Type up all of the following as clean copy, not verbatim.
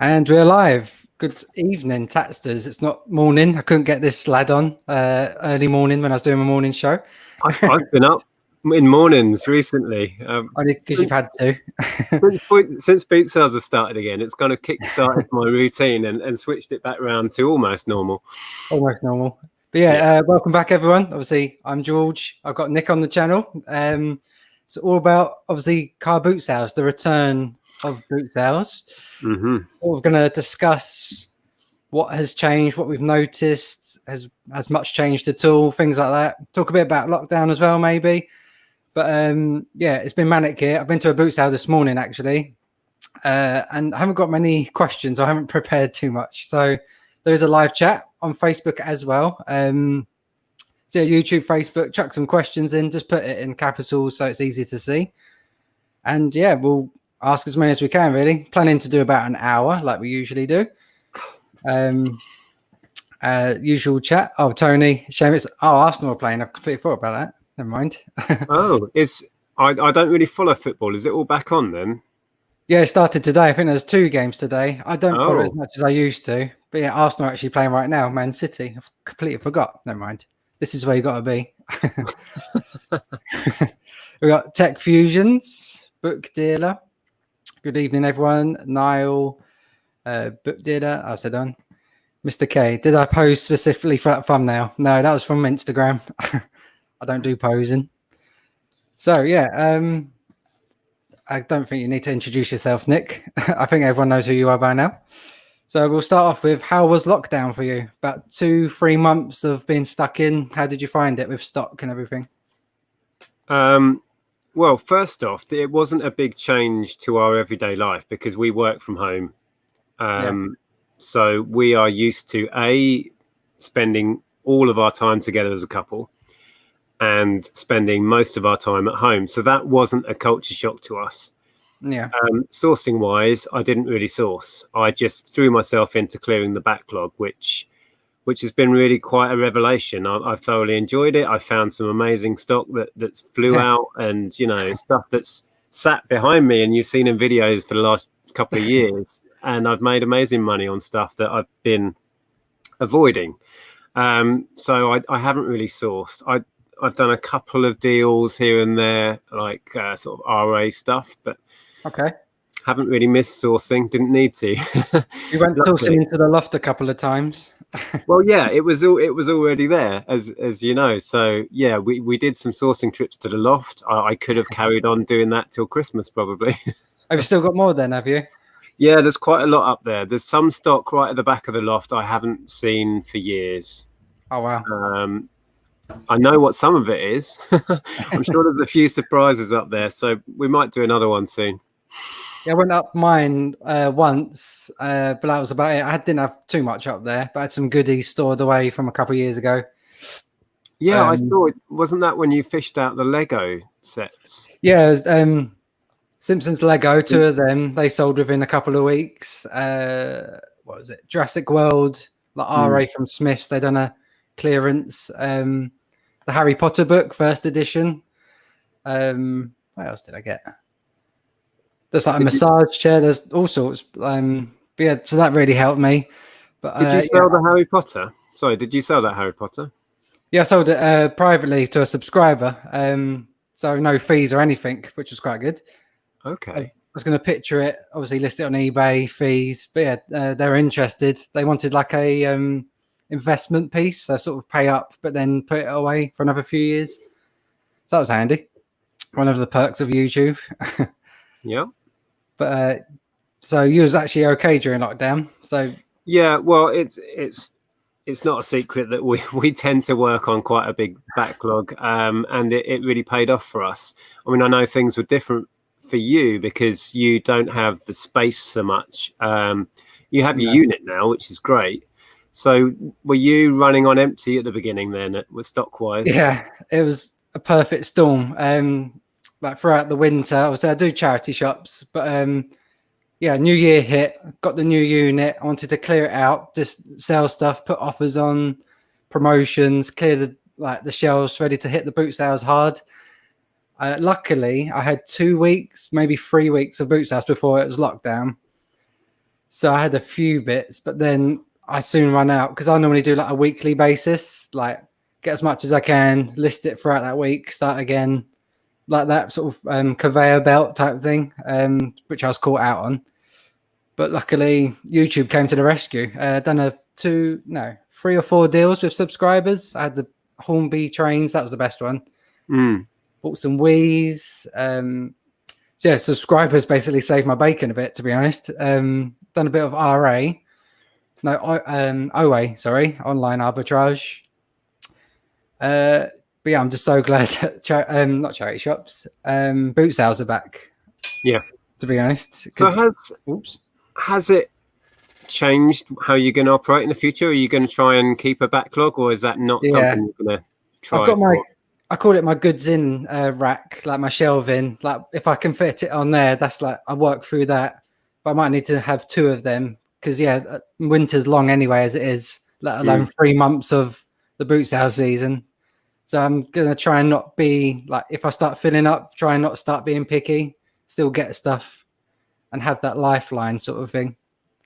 And we're live. Good evening, Tatsters. It's not morning. I couldn't get this lad on early morning when I was doing my morning show. I've been up in mornings recently. Only because you've had to. Since boot sales have started again, it's kind of kick-started my routine and switched it back round to almost normal. Almost normal. But yeah, welcome back, everyone. Obviously, I'm George. I've got Nick on the channel. It's all about, obviously, car boot sales, the return of boot sales. Mm-hmm. So we're going to discuss what has changed, what we've noticed, has much changed at all, things like that. Talk a bit about lockdown as well, maybe. But yeah, it's been manic here. I've been to a boot sale this morning, actually, and I haven't got many questions. I haven't prepared too much. So there's a live chat on Facebook as well. So YouTube, Facebook, chuck some questions in, just put it in capitals so it's easy to see. And yeah, we'll ask as many as we can, really. Planning to do about an hour like we usually do. Usual chat. Oh, Tony, shame it's Arsenal are playing. I completely forgot about that. Never mind. I don't really follow football. Is it all back on then? Yeah, it started today. I think there's 2 games today. I don't follow as much as I used to. But yeah, Arsenal are actually playing right now, Man City. I've completely forgot. Never mind. This is where you got to be. We've got Tech Fusions, Book Dealer. Good evening, everyone. Niall, Book Dealer. I said on. Mr. K, did I pose specifically for that thumbnail? No, that was from Instagram. I don't do posing. So yeah, I don't think you need to introduce yourself, Nick. I think everyone knows who you are by now. So we'll start off with, how was lockdown for you? About 2-3 months of being stuck in. How did you find it with stock and everything? Well, first off, it wasn't a big change to our everyday life because we work from home. So we are used to spending all of our time together as a couple and spending most of our time at home. So that wasn't a culture shock to us. Yeah. Sourcing wise, I didn't really source. I just threw myself into clearing the backlog, which has been really quite a revelation. I thoroughly enjoyed it. I found some amazing stock that flew out, and stuff that's sat behind me and you've seen in videos for the last couple of years. And I've made amazing money on stuff that I've been avoiding. So I haven't really sourced. I've done a couple of deals here and there, like sort of RA stuff, but haven't really missed sourcing. Didn't need to. You went sourcing into the loft a couple of times. Well, yeah, it was already there, as you know. So yeah, we did some sourcing trips to the loft. I could have carried on doing that till Christmas probably. Have you still got more then? Have you? Yeah, there's quite a lot up there. There's some stock right at the back of the loft I haven't seen for years. Oh, wow. I know what some of it is. I'm sure there's a few surprises up there. So we might do another one soon. Yeah, I went up mine once, but that was about it. I didn't have too much up there, but I had some goodies stored away from a couple of years ago. Yeah, I saw it. Wasn't that when you fished out the Lego sets? Yeah, it was, Simpsons Lego, 2 of them, they sold within a couple of weeks. What was it? Jurassic World, like RA from Smith's, they done a clearance. The Harry Potter book, first edition. What else did I get? There's like a massage chair, there's all sorts. But yeah, so that really helped me. But did you sell the Harry Potter? Sorry, did you sell that Harry Potter? Yeah, I sold it privately to a subscriber. So no fees or anything, which was quite good. Okay. I was going to picture it, obviously list it on eBay, fees, but yeah, they were interested. They wanted like a investment piece, so sort of pay up, but then put it away for another few years. So that was handy. One of the perks of YouTube. Yeah. But so you was actually okay during lockdown. So yeah, well, it's not a secret that we tend to work on quite a big backlog, and it really paid off for us. I mean, I know things were different for you because you don't have the space so much. You have your unit now, which is great. So were you running on empty at the beginning then with stock wise? Yeah, it was a perfect storm. Like throughout the winter, obviously I do charity shops, but yeah, New Year hit, got the new unit. I wanted to clear it out, just sell stuff, put offers on, promotions, clear the shelves, ready to hit the boot sales hard. Luckily, I had 2 weeks, maybe 3 weeks of boot sales before it was lockdown. So I had a few bits, but then I soon run out because I normally do like a weekly basis, like get as much as I can, list it throughout that week, start again, like that sort of conveyor belt type thing, which I was caught out on. But luckily, YouTube came to the rescue. Done 3 or 4 deals with subscribers. I had the Hornby trains. That was the best one. Bought some Wii's. So yeah, subscribers basically saved my bacon a bit, to be honest. Done a bit of OA, sorry, online arbitrage. But yeah, I'm just so glad that not charity shops, boot sales are back. Yeah, to be honest. So has it changed how you're going to operate in the future? Are you going to try and keep a backlog, or is that not something you're going to try? I've got I call it my goods in rack, like my shelving. Like if I can fit it on there, that's like I work through that. But I might need to have 2 of them because winter's long anyway as it is, let alone 3 months of the boot sale season. So I'm gonna try and not be like, if I start filling up, try and not start being picky, still get stuff and have that lifeline sort of thing.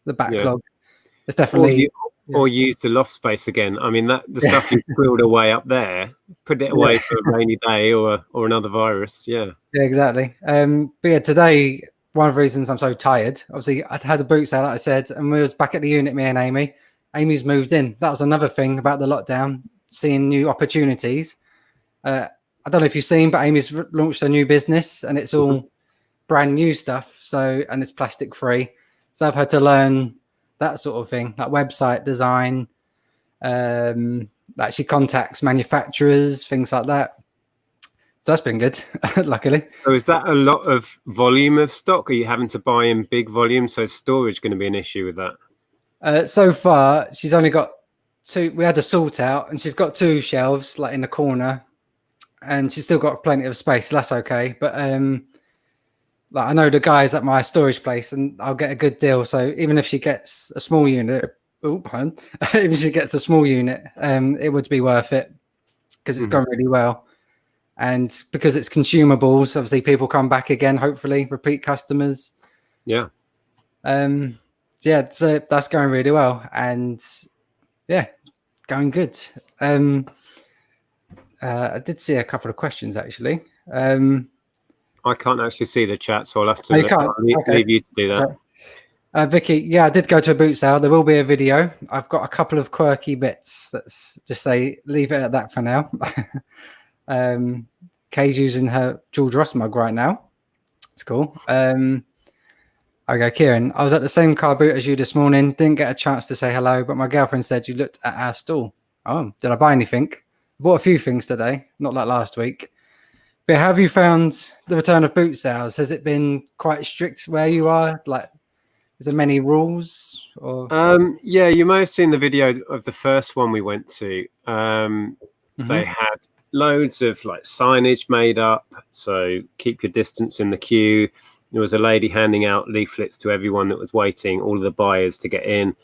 The backlog. It's definitely or use the loft space again. I mean, the stuff you grilled away up there, put it away for a rainy day or another virus. Yeah, exactly. But yeah, today, one of the reasons I'm so tired, obviously I'd had a boot sale, like I said, and we was back at the unit, me and Amy. Amy's moved in. That was another thing about the lockdown, seeing new opportunities. I don't know if you've seen, but Amy's launched a new business and it's all brand new stuff. So, and it's plastic free. So I've had to learn that sort of thing, like website design, actually contacts manufacturers, things like that. So that's been good, luckily. So is that a lot of volume of stock? Are you having to buy in big volume? So is storage going to be an issue with that? So far, she's only got 2. We had to sort out, and she's got 2 shelves, like in the corner, and she's still got plenty of space. So that's okay. But like I know the guys at my storage place, and I'll get a good deal. So even if she gets a small unit, even if she gets a small unit, it would be worth it because it's gone really well. And because it's consumables, obviously people come back again, hopefully repeat customers. Yeah. So that's going really well. And yeah, going good. I did see a couple of questions actually. I can't actually see the chat, so I'll have to leave you to do that. Vicky, yeah, I did go to a boot sale. There will be a video. I've got a couple of quirky bits. Let's just say leave it at that for now. Kay's using her George Ross mug right now. It's cool. Okay, Kieran, I was at the same car boot as you this morning. Didn't get a chance to say hello, but my girlfriend said you looked at our stall. Oh, did I buy anything? I bought a few things today, not like last week. But how have you found the return of boot sales? Has it been quite strict where you are? Like, is there many rules? Or yeah, you may have seen the video of the first one we went to. They had loads of like signage made up, so keep your distance in the queue. There was a lady handing out leaflets to everyone that was waiting, all of the buyers to get in.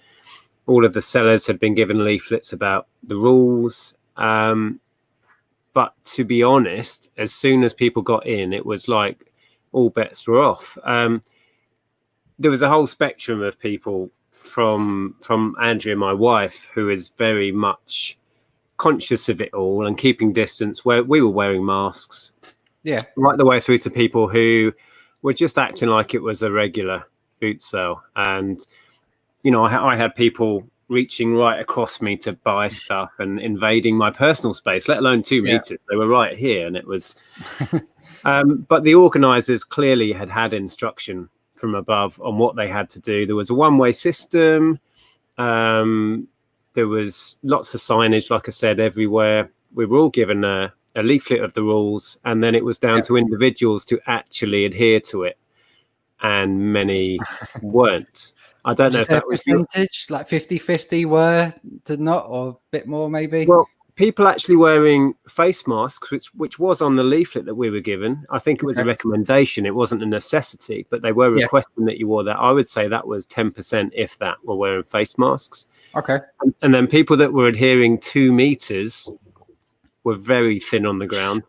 All of the sellers had been given leaflets about the rules. But to be honest, as soon as people got in, it was like all bets were off. There was a whole spectrum of people from Andrea, my wife, who is very much conscious of it all and keeping distance, where we were wearing masks. Yeah. Right the way through to people who were just acting like it was a regular boot sale. And, you know, I had people reaching right across me to buy stuff and invading my personal space, let alone 2 meters. They were right here, and it was but the organizers clearly had instruction from above on what they had to do. There was a one-way system. There was lots of signage, like I said, everywhere. We were all given a leaflet of the rules, and then it was down to individuals to actually adhere to it, and many weren't. I don't know if that was percentage, like 50-50 were to not, or a bit more maybe. Well, people actually wearing face masks, which was on the leaflet that we were given. I think it was a recommendation. It wasn't a necessity, but they were requesting that you wore that. I would say that was 10%, if that, were wearing face masks. Okay. And then people that were adhering 2 meters were very thin on the ground.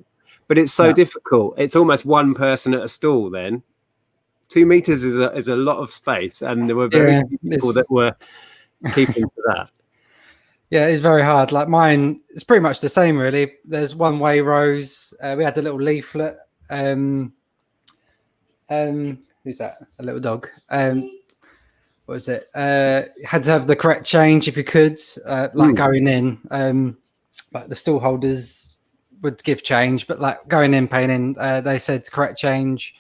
But it's so difficult. It's almost one person at a stall then. 2 meters is a lot of space, and there were very few people that were keeping to that. Yeah, it's very hard. Like mine, it's pretty much the same, really. There's one-way rows. We had a little leaflet. Who's that? A little dog. What was it? Had to have the correct change if you could, like going in. Like the stall holders would give change, but like going in, paying in, they said correct change.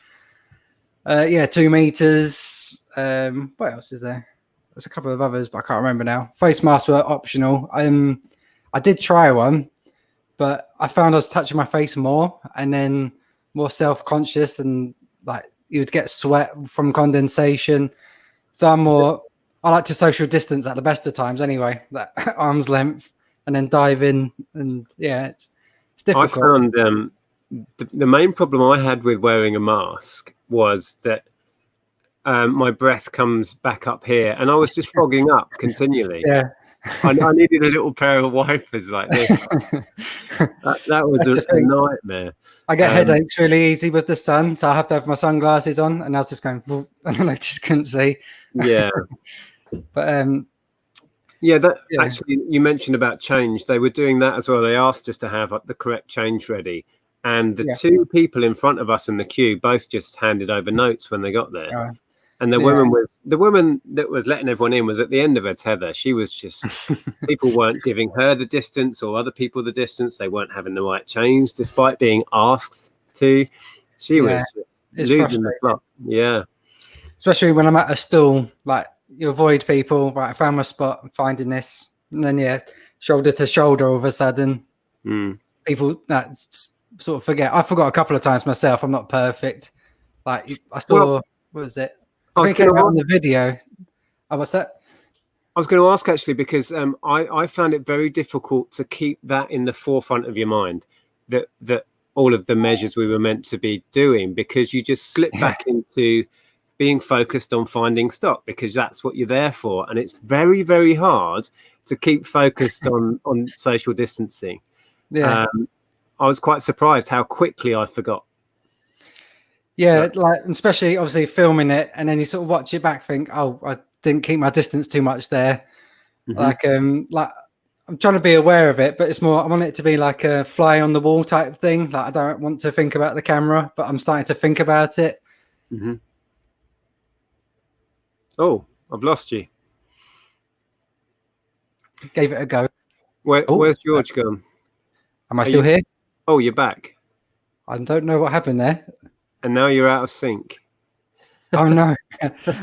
2 meters. What else is there? There's a couple of others, but I can't remember now. Face masks were optional. I did try one, but I found I was touching my face more and then more self-conscious, and like you would get sweat from condensation. So I like to social distance at the best of times anyway, that arm's length, and then dive in. And yeah, it's difficult. I found the main problem I had with wearing a mask was that my breath comes back up here, and I was just fogging up continually. Yeah, I needed a little pair of wipers like this. that was a nightmare. I get headaches really easy with the sun, so I have to have my sunglasses on, and I was just going, and then I just couldn't see. Yeah, but actually, you mentioned about change. They were doing that as well. They asked us to have the correct change ready, and the 2 people in front of us in the queue both just handed over notes when they got there. And the woman that was letting everyone in was at the end of her tether. She was just, people weren't giving her the distance or other people the distance. They weren't having the right change despite being asked to. She was just losing the plot. Yeah. Especially when I'm at a stall, like you avoid people. Right, I found my spot, I'm finding this. And then, shoulder to shoulder all of a sudden. People sort of forget. I forgot a couple of times myself. I'm not perfect. Like I saw, what was it? I think on the video. Oh, what's that? I was going to ask actually, because I found it very difficult to keep that in the forefront of your mind, that all of the measures we were meant to be doing, because you just slip back into being focused on finding stock, because that's what you're there for. And it's very, very hard to keep focused on social distancing. Yeah. I was quite surprised how quickly I forgot. Yeah, like especially obviously filming it, and then you sort of watch it back, think, oh, I didn't keep my distance too much there. Like I'm trying to be aware of it, but it's more, I want it to be like a fly on the wall type thing. Like I don't want to think about the camera, but I'm starting to think about it. Oh, I've lost you. Gave it a go. Where's George gone? Am I still here? Oh, you're back. I don't know what happened there. And now you're out of sync. Oh no!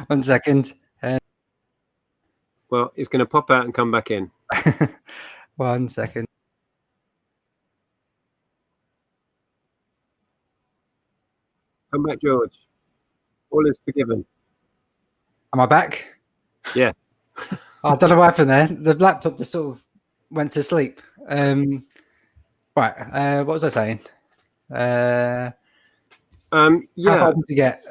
1 second. Well, it's going to pop out and come back in. 1 second. Come back, George. All is forgiven. Am I back? Yeah. I don't know what happened there. The laptop just sort of went to sleep. Right. What was I saying? How far did you get?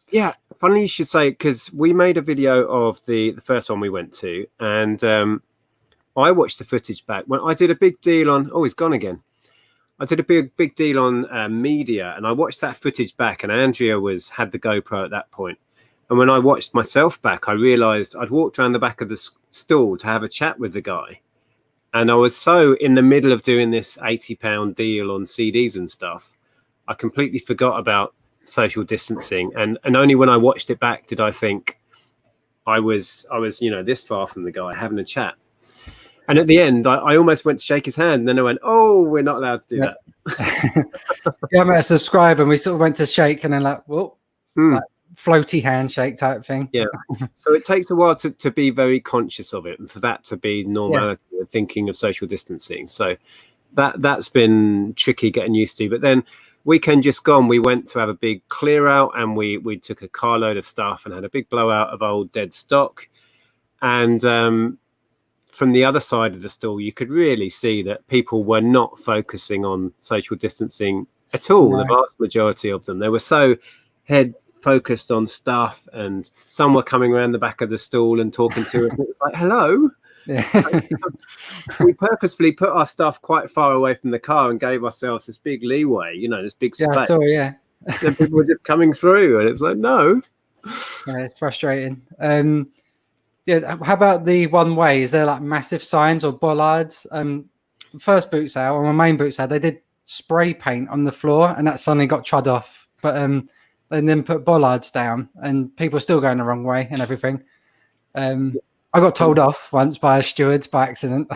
Yeah, funny you should say, because we made a video of the first one we went to, and I watched the footage back when I did a big deal on. Oh, he's gone again. I did a big deal on media, and I watched that footage back, and Andrea had the GoPro at that point. And when I watched myself back, I realised I'd walked around the back of the stall to have a chat with the guy, and I was so in the middle of doing this £80 deal on CDs and stuff, I completely forgot about social distancing, and only when I watched it back did I think I was this far from the guy having a chat. And at the end, I almost went to shake his hand, and then I went, "Oh, we're not allowed to do that." Yeah, I met a subscriber, and we sort of went to shake, and then like floaty handshake type thing. Yeah. So it takes a while to be very conscious of it, and for that to be normality of thinking of social distancing. So that's been tricky getting used to. But then weekend just gone, we went to have a big clear out, and we took a carload of stuff and had a big blowout of old dead stock. And from the other side of the stall, you could really see that people were not focusing on social distancing at all. No. The vast majority of them, they were so head focused on stuff, and some were coming around the back of the stall and talking to us. It was like, hello. Yeah. We purposefully put our stuff quite far away from the car and gave ourselves this big leeway, this big space. Yeah, Then people were just coming through, and it's like, no. Yeah, it's frustrating. Yeah, how about the one way? Is there like massive signs or bollards? First boot sale, on my main boot sale, they did spray paint on the floor, and that suddenly got trod off. But they then put bollards down, and people are still going the wrong way and everything. I got told off once by a steward by accident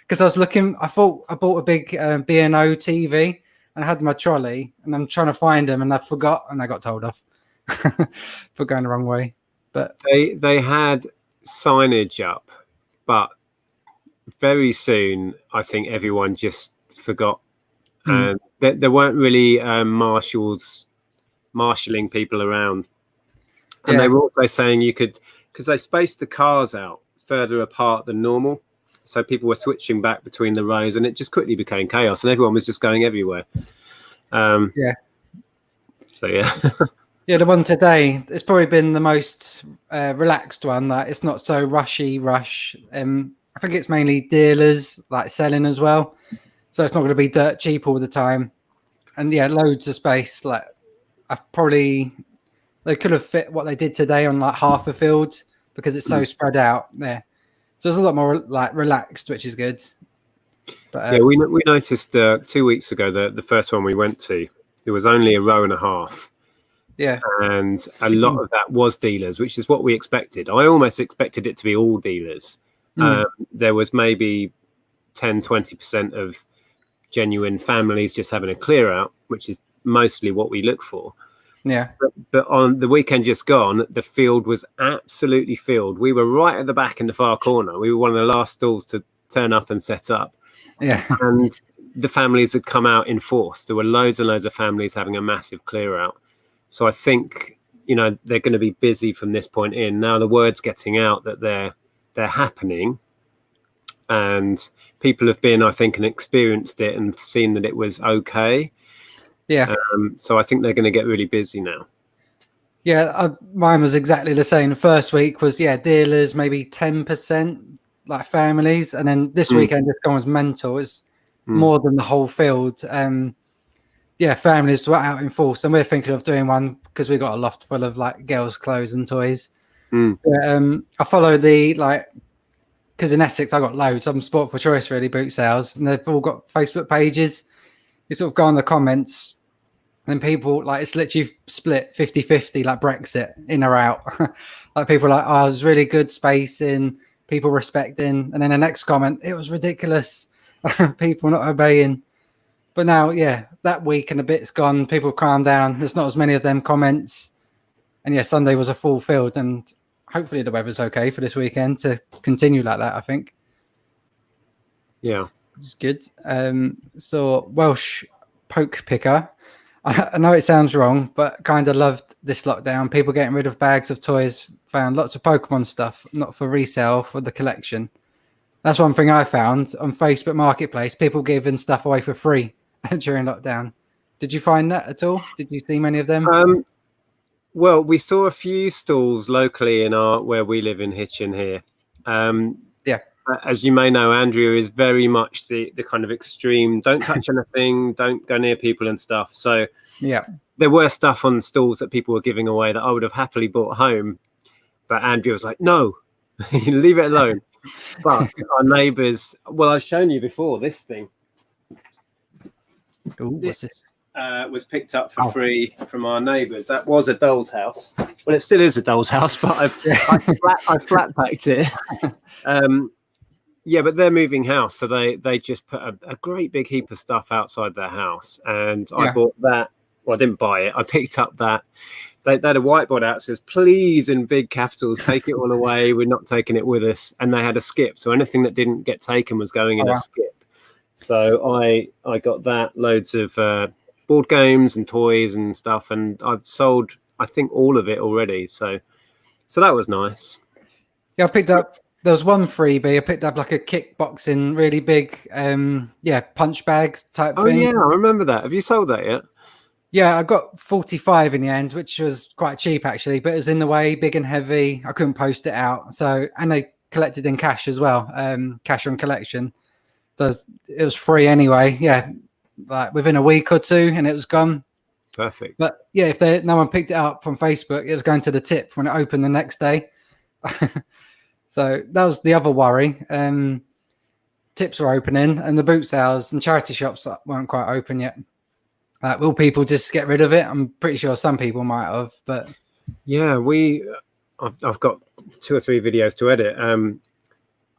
because I was looking. I thought I bought a big B&O TV and I had my trolley, and I'm trying to find them, and I forgot, and I got told off for going the wrong way. But they had signage up, but very soon I think everyone just forgot, and there weren't really marshalling people around. And they were also saying you could, because they spaced the cars out further apart than normal, so people were switching back between the rows, and it just quickly became chaos, and everyone was just going everywhere. So yeah, the one today, it's probably been the most relaxed one. Like, it's not so rush. I think it's mainly dealers like selling as well, so it's not going to be dirt cheap all the time. And yeah, loads of space. Like, they could have fit what they did today on like half a field because it's so spread out there. So it's a lot more like relaxed, which is good. But yeah, we noticed 2 weeks ago the first one we went to, there was only a row and a half. Yeah, and a lot of that was dealers, which is what we expected. I almost expected it to be all dealers. There was maybe 10-20% of genuine families just having a clear out, which is mostly what we look for. Yeah, but on the weekend just gone, the field was absolutely filled. We were right at the back in the far corner. We were one of the last stalls to turn up and set up. Yeah, and the families had come out in force. There were loads and loads of families having a massive clear out. So I think, they're going to be busy from this point in. Now the word's getting out that they're happening, and people have been, I think, and experienced it and seen that it was okay. Yeah. So I think they're going to get really busy now. Yeah, mine was exactly the same. The first week was dealers, maybe 10%, like families, and then this weekend this one was mental. It's more than the whole field. Families were out in force, and we're thinking of doing one because we got a loft full of like girls' clothes and toys. I follow because in Essex I got loads. I'm Sport for Choice really boot sales, and they've all got Facebook pages. You sort of go on the comments, and people like it's literally split 50-50, like Brexit, in or out. Like people like, oh, it was really good spacing, people respecting, and then the next comment, it was ridiculous, people not obeying. But now, that week and a bit's gone. People calm down. There's not as many of them comments. And Sunday was a full field, and hopefully the weather's okay for this weekend to continue like that, I think. Yeah. It's good. So Welsh poke picker. I know it sounds wrong, but kind of loved this lockdown. People getting rid of bags of toys. Found lots of Pokemon stuff, not for resale, for the collection. That's one thing I found on Facebook Marketplace. People giving stuff away for free during lockdown. Did you find that at all? Did you see many of them? Well, we saw a few stalls locally in where we live in Hitchin here. As you may know, Andrea is very much the kind of extreme, don't touch anything, don't go near people and stuff. So there were stuff on stalls that people were giving away that I would have happily brought home. But Andrea was like, no, leave it alone. But our neighbours, well, I've shown you before this thing. Ooh, what's this? Was picked up for free from our neighbours. That was a doll's house. Well, it still is a doll's house, but I flat packed it. But they're moving house, so they just put a great big heap of stuff outside their house, and I bought that. Well, I didn't buy it. I picked up that. They had a whiteboard out that says, "Please," in big capitals, "take it all away. We're not taking it with us." And they had a skip, so anything that didn't get taken was going in a skip. So I got that, loads of board games and toys and stuff, and I've sold, I think, all of it already. So that was nice. Yeah, I picked up. There was one freebie. I picked up like a kickboxing, really big, punch bags type thing. Oh yeah, I remember that. Have you sold that yet? Yeah, I got 45 in the end, which was quite cheap actually, but it was in the way, big and heavy. I couldn't post it out. So, and they collected in cash as well, cash on collection. So it was free anyway. Yeah, like within a week or two, and it was gone. Perfect. But yeah, if no one picked it up on Facebook, it was going to the tip when it opened the next day. So that was the other worry. Tips were opening, and the boot sales and charity shops weren't quite open yet. Will people just get rid of it? I'm pretty sure some people might have, but yeah, I've got 2 or 3 videos to edit.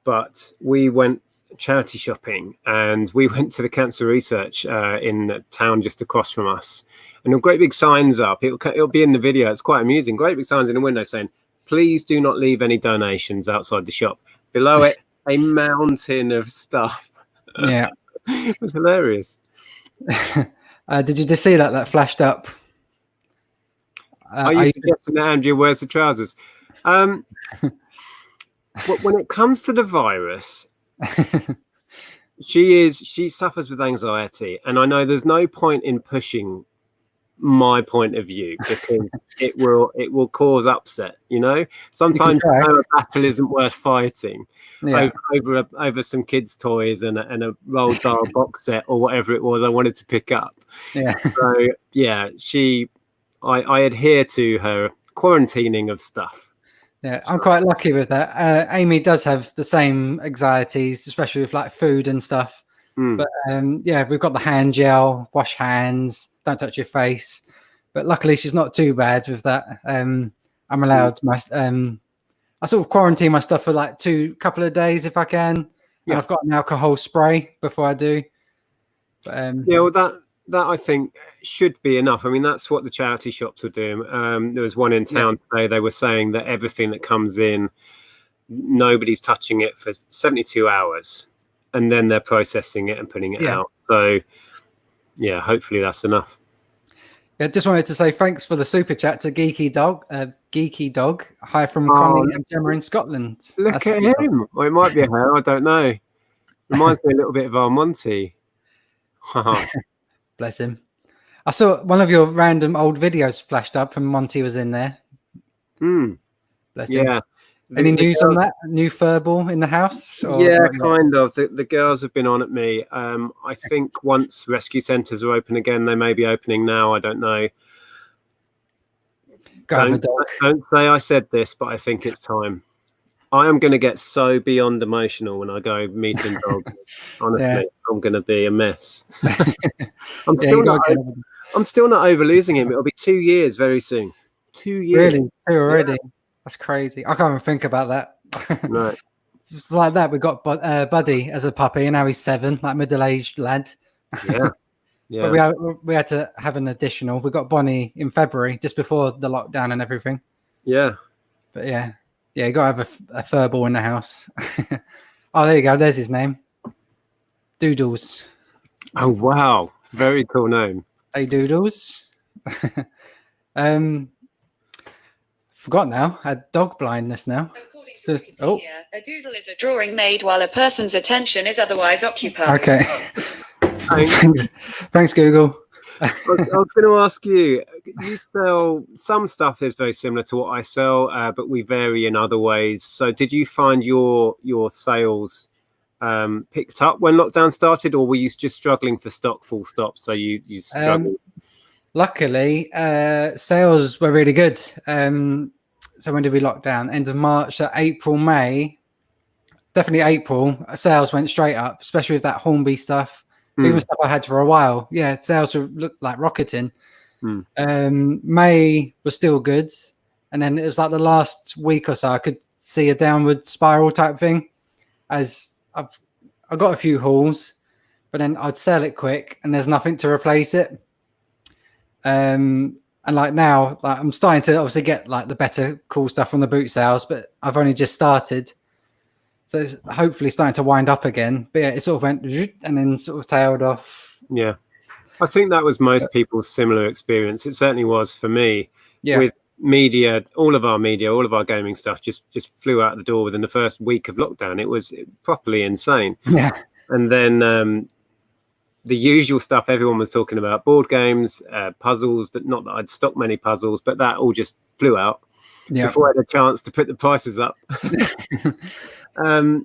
But we went charity shopping, and we went to the cancer research in a town just across from us, and there were great big signs up. It'll be in the video. It's quite amusing. Great big signs in the window saying, "Please do not leave any donations outside the shop." Below it, a mountain of stuff. Yeah. It was hilarious. Did you just see that flashed up? Are you suggesting that Andrea wears the trousers? When it comes to the virus, she suffers with anxiety, and I know there's no point in pushing my point of view because it will cause upset. Sometimes a battle isn't worth fighting over some kids' toys and a Roald Dahl box set or whatever it was I wanted to pick up. So yeah, I adhere to her quarantining of stuff. Yeah, I'm quite lucky with that. Amy does have the same anxieties, especially with like food and stuff. But yeah, we've got the hand gel, wash hands, don't touch your face. But luckily, she's not too bad with that. I'm allowed I sort of quarantine my stuff for like couple of days if I can. And I've got an alcohol spray before I do. But, yeah, well, that I think should be enough. I mean, that's what the charity shops are doing. There was one in town today. They were saying that everything that comes in, nobody's touching it for 72 hours. And then they're processing it and putting it out. So, yeah, hopefully that's enough. Yeah, just wanted to say thanks for the super chat to Geeky Dog. Hi from Connie and Gemma in Scotland. Look at him. Well, it might be a hair. I don't know. Reminds me a little bit of our Monty. Bless him. I saw one of your random old videos flashed up and Monty was in there. Bless him. Yeah. Any news on that? New furball in the house? Yeah, kind of. The girls have been on at me. I think once rescue centres are open again, they may be opening now. I don't know. Don't say I said this, but I think it's time. I am going to get so beyond emotional when I go meeting dogs. Honestly, I'm going to be a mess. I'm still not over losing him. It'll be 2 years very soon. 2 years. Really? 2 already? Yeah. That's crazy. I can't even think about that. No. It's like that. We got Buddy as a puppy, and now he's 7, like middle-aged lad. Yeah. Yeah. But we had to have an additional. We got Bonnie in February, just before the lockdown and everything. Yeah. But yeah, you got to have a furball in the house. Oh, there you go. There's his name. Doodles. Oh, wow. Very cool name. Hey, Doodles. Forgot now. I had dog blindness now. According to Wikipedia, a doodle is a drawing made while a person's attention is otherwise occupied. Okay. Thanks, Google. I was going to ask you, you sell some stuff is very similar to what I sell, but we vary in other ways. So did you find your sales picked up when lockdown started, or were you just struggling for stock full stop? So you struggled? Luckily, sales were really good. So when did we lock down? End of March, April, May. Definitely April. Sales went straight up, especially with that Hornby stuff. Even stuff I had for a while. Yeah, sales looked like rocketing. May was still good. And then it was like the last week or so, I could see a downward spiral type thing. As I got a few hauls, but then I'd sell it quick and there's nothing to replace it. And like now, like I'm starting to obviously get like the better cool stuff from the boot sales, but I've only just started. So it's hopefully starting to wind up again. But yeah, it sort of went and then sort of tailed off. Yeah. I think that was most people's similar experience. It certainly was for me. Yeah. With media, all of our gaming stuff just flew out the door within the first week of lockdown. It was properly insane. Yeah. And then the usual stuff everyone was talking about, board games, puzzles, not that I'd stocked many puzzles, but that all just flew out before I had a chance to put the prices up. I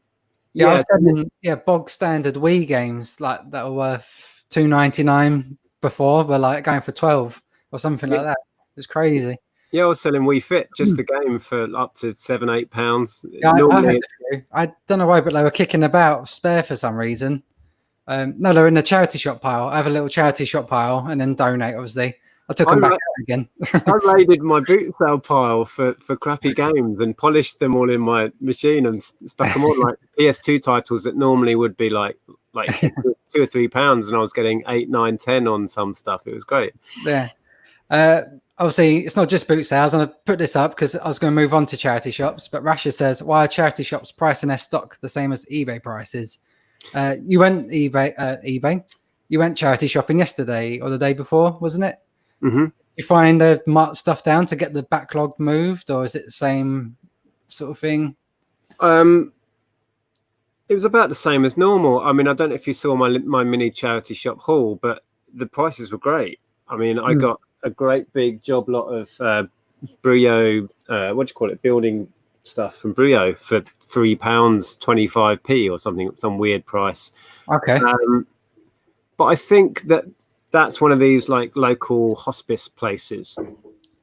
was selling bog standard Wii games like that were worth $2.99 before, but like going for $12. or something like that. It's crazy. Yeah, I was selling We Fit, just the game, for up to £7-8. Yeah, I had Normally, a few. I don't know why, but they were kicking about spare for some reason. No, they're in the charity shop pile. I have a little charity shop pile and then donate, obviously. I took them back out again. I raided my boot sale pile for crappy games and polished them all in my machine and stuck them on like PS2 titles that normally would be like £2 or £3, and I was getting 8, 9, 10 on some stuff. It was great. Yeah. Obviously, it's not just boot sales, and I put this up because I was going to move on to charity shops. But Rasha says, why are charity shops pricing their stock the same as eBay prices? You went eBay. You went charity shopping yesterday or the day before, wasn't it? Mm-hmm. You find marked stuff down to get the backlog moved, or is it the same sort of thing? It was about the same as normal. I mean, I don't know if you saw my mini charity shop haul, but the prices were great. I mean, I got a great big job lot of Brio, what do you call it, building stuff from Brio for £3.25 or something, some weird price. Okay. But I think that's one of these like local hospice places.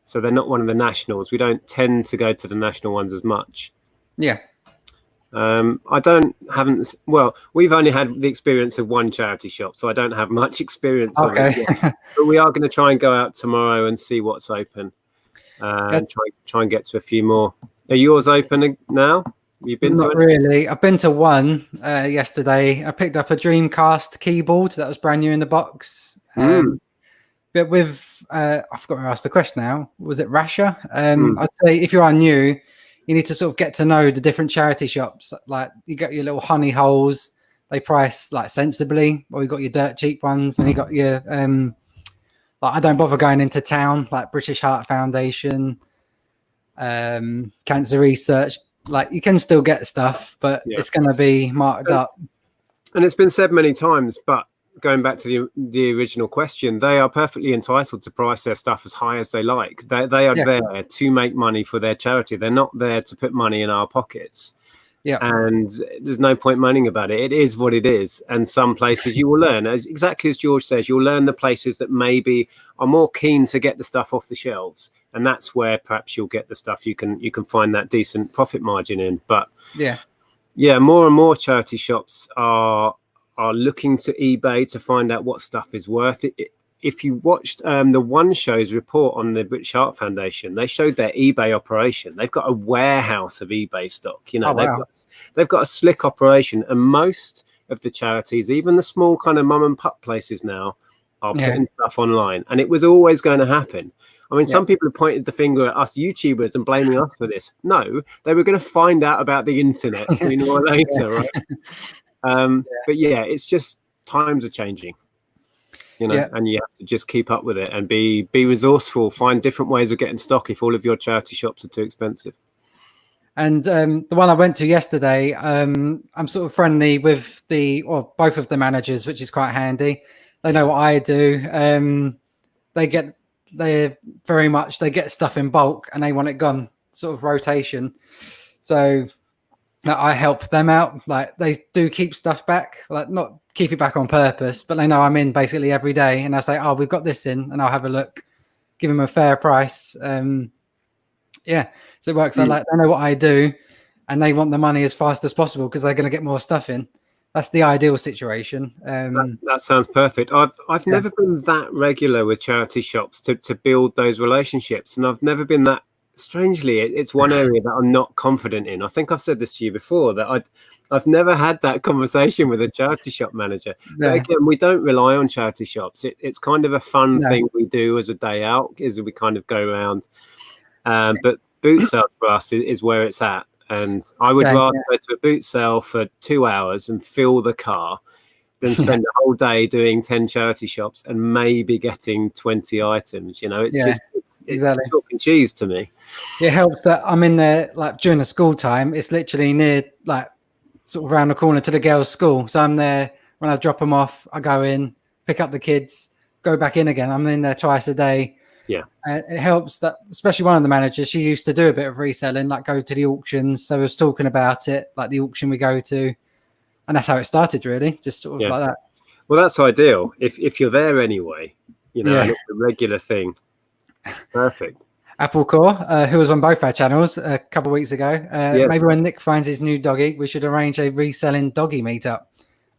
So they're not one of the nationals. We don't tend to go to the national ones as much. Yeah. Well, we've only had the experience of one charity shop, so I don't have much experience of it yet. But we are going to try and go out tomorrow and see what's open, and try and get to a few more. Are yours open now? You've been Not to it? really. I've been to one yesterday. I picked up a Dreamcast keyboard that was brand new in the box. But with I forgot to ask the question now. Was it Rasha? I'd say if you are new, you need to sort of get to know the different charity shops. Like you got your little honey holes, they price like sensibly, or you got your dirt cheap ones, and you got your like I don't bother going into town, like British Heart Foundation, Cancer Research. Like you can still get stuff, but it's going to be marked up. And it's been said many times, but going back to the original question, they are perfectly entitled to price their stuff as high as they like. They are there to make money for their charity. They're not there to put money in our pockets. Yeah. And there's no point moaning about it. It is what it is. And some places you will learn, exactly as George says, you'll learn the places that maybe are more keen to get the stuff off the shelves. And that's where perhaps you'll get the stuff you can find that decent profit margin in. But more and more charity shops are looking to eBay to find out what stuff is worth it. If you watched the One Show's report on the British Heart Foundation, they showed their eBay operation. They've got a warehouse of eBay stock. You know, they've got a slick operation, and most of the charities, even the small kind of mum and pup places now, are putting stuff online. And it was always going to happen. I mean, some people have pointed the finger at us YouTubers and blaming us for this. No, they were going to find out about the internet sooner or later, right? But it's just times are changing, you know, and you have to just keep up with it and be resourceful, find different ways of getting stock if all of your charity shops are too expensive. And the one I went to yesterday, I'm sort of friendly with both of the managers, which is quite handy. They know what I do. They get stuff in bulk and they want it gone, sort of rotation. So I help them out. Like they do keep stuff back, like not keep it back on purpose, but they know I'm in basically every day, and I say, "Oh, we've got this in," and I'll have a look, give them a fair price. So it works. I know what I do, and they want the money as fast as possible because they're going to get more stuff in. That's the ideal situation. That sounds perfect. I've never been that regular with charity shops to build those relationships, and I've never been that. Strangely, it's one area that I'm not confident in. I think I've said this to you before, that I've never had that conversation with a charity shop manager. But again, we don't rely on charity shops. It's kind of a fun thing we do as a day out, is we kind of go around. But boot sale for us is where it's at. And I would rather go to a boot sale for 2 hours and fill the car than spend a whole day doing 10 charity shops and maybe getting 20 items. You know, it's just chalk and cheese to me. It helps that I'm in there like during the school time. It's literally near, like sort of around the corner to the girls' school. So I'm there when I drop them off. I go in, pick up the kids, go back in again. I'm in there twice a day. Yeah. It helps that, especially one of the managers, she used to do a bit of reselling, like go to the auctions. So I was talking about it, like the auction we go to. And that's how it started, really, just sort of like that. Well, that's ideal. If you're there anyway, you know, and it's a regular thing. Perfect. Apple Core, who was on both our channels a couple of weeks ago. Maybe when Nick finds his new doggy, we should arrange a reselling doggy meetup.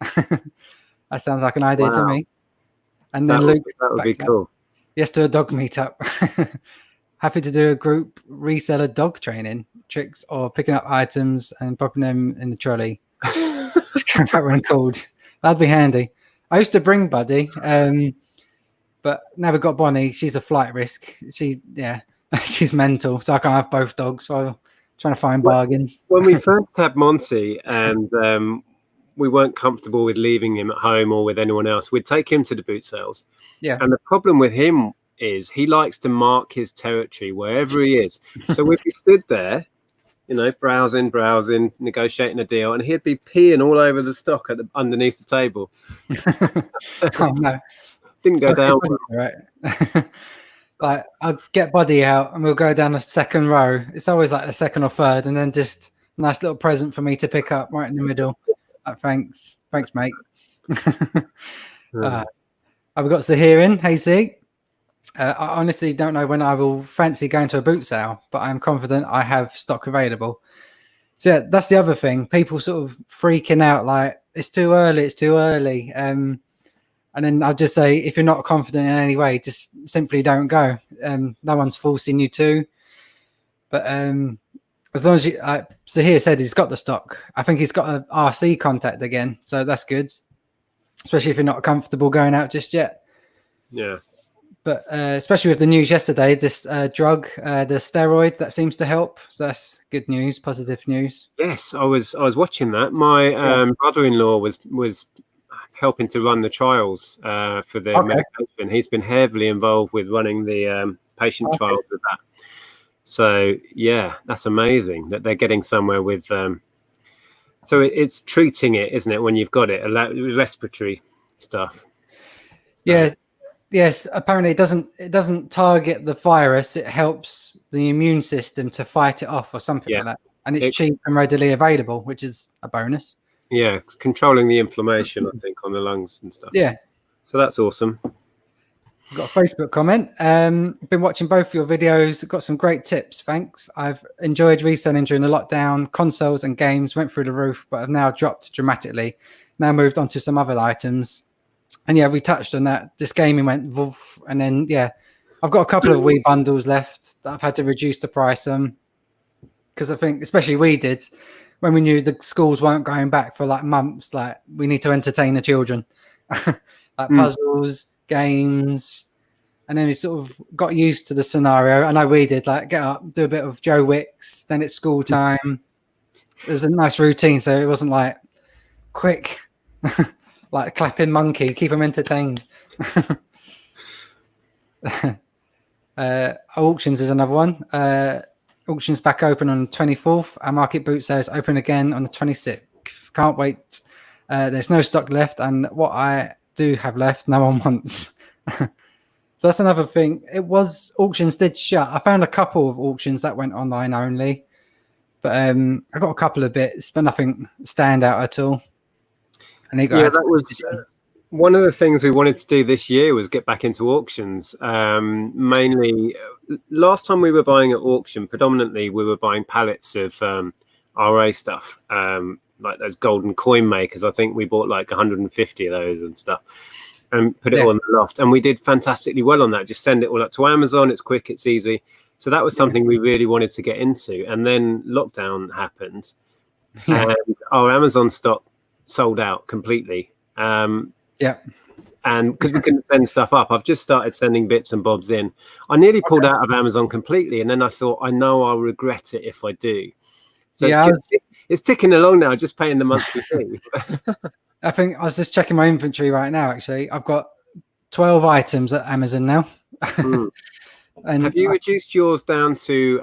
That sounds like an idea to me. And then Luke, that would be cool. Yes, to a dog meetup. Happy to do a group reseller dog training tricks or picking up items and popping them in the trolley. Just can't remember what it's called. That'd be handy. I used to bring Buddy, but now we've got Bonnie. She's a flight risk. She's mental, so I can't have both dogs. So I'm trying to find bargains. When we first had Monty and we weren't comfortable with leaving him at home or with anyone else, we'd take him to the boot sales. Yeah. And the problem with him is he likes to mark his territory wherever he is. So we'd be stood there, browsing, negotiating a deal, and he'd be peeing all over the stock underneath the table. Oh no. Didn't go down. Right. Like I'd get Buddy out and we'll go down the second row. It's always like the second or third, and then just a nice little present for me to pick up right in the middle. Thanks, mate. Have we got Zahirin? Hey, Z. I honestly don't know when I will fancy going to a boot sale, but I'm confident I have stock available. So yeah, that's the other thing. People sort of freaking out like it's too early. And then I'll just say, if you're not confident in any way, just simply don't go. No one's forcing you to. But as long as you, Zahir said he's got the stock. I think he's got an RC contact again, so that's good. Especially if you're not comfortable going out just yet. Yeah. But especially with the news yesterday, this drug, the steroid, that seems to help. So that's good news, positive news. Yes, I was watching that. My brother-in-law was helping to run the trials for the medication. He's been heavily involved with running the patient trials with that. So yeah, that's amazing that they're getting somewhere with. So it's treating it, isn't it? When you've got it, respiratory stuff. So. Yes. Apparently, it doesn't target the virus. It helps the immune system to fight it off, or something like that. And it's cheap and readily available, which is a bonus. Yeah, it's controlling the inflammation, I think, on the lungs and stuff. Yeah. So that's awesome. Got a Facebook comment. Been watching both your videos. Got some great tips. Thanks. I've enjoyed reselling during the lockdown. Consoles and games went through the roof, but have now dropped dramatically. Now moved on to some other items. And yeah, we touched on that. This gaming went woof. And then, I've got a couple of Wii bundles left that I've had to reduce the price on. Because I think, especially we did, when we knew the schools weren't going back for like months, like we need to entertain the children. Like puzzles, games. And then we sort of got used to the scenario. I know we did, like get up, do a bit of Joe Wicks, then it's school time. It was a nice routine, so it wasn't like quick, like clapping monkey, keep them entertained. Auctions is another one. Auctions back open on the 24th. Our market boot sales open again on the 26th. Can't wait. There's no stock left, and what I do have left, no one wants. So that's another thing. Auctions did shut. I found a couple of auctions that went online only, but I got a couple of bits, but nothing stand out at all. And that was one of the things we wanted to do this year was get back into auctions. Mainly, last time we were buying at auction, predominantly we were buying pallets of RA stuff, like those golden coin makers. I think we bought like 150 of those and stuff. And put it all in the loft, and we did fantastically well on that. Just send it all up to Amazon. It's quick, it's easy. So that was something we really wanted to get into. And then lockdown happened, and our Amazon stock sold out completely. And because we couldn't send stuff up, I've just started sending bits and bobs in. I nearly pulled out of Amazon completely, and then I thought, I know I'll regret it if I do. So it's ticking along now, just paying the monthly fee. I think I was just checking my inventory right now. Actually, I've got 12 items at Amazon now. And have you reduced yours down to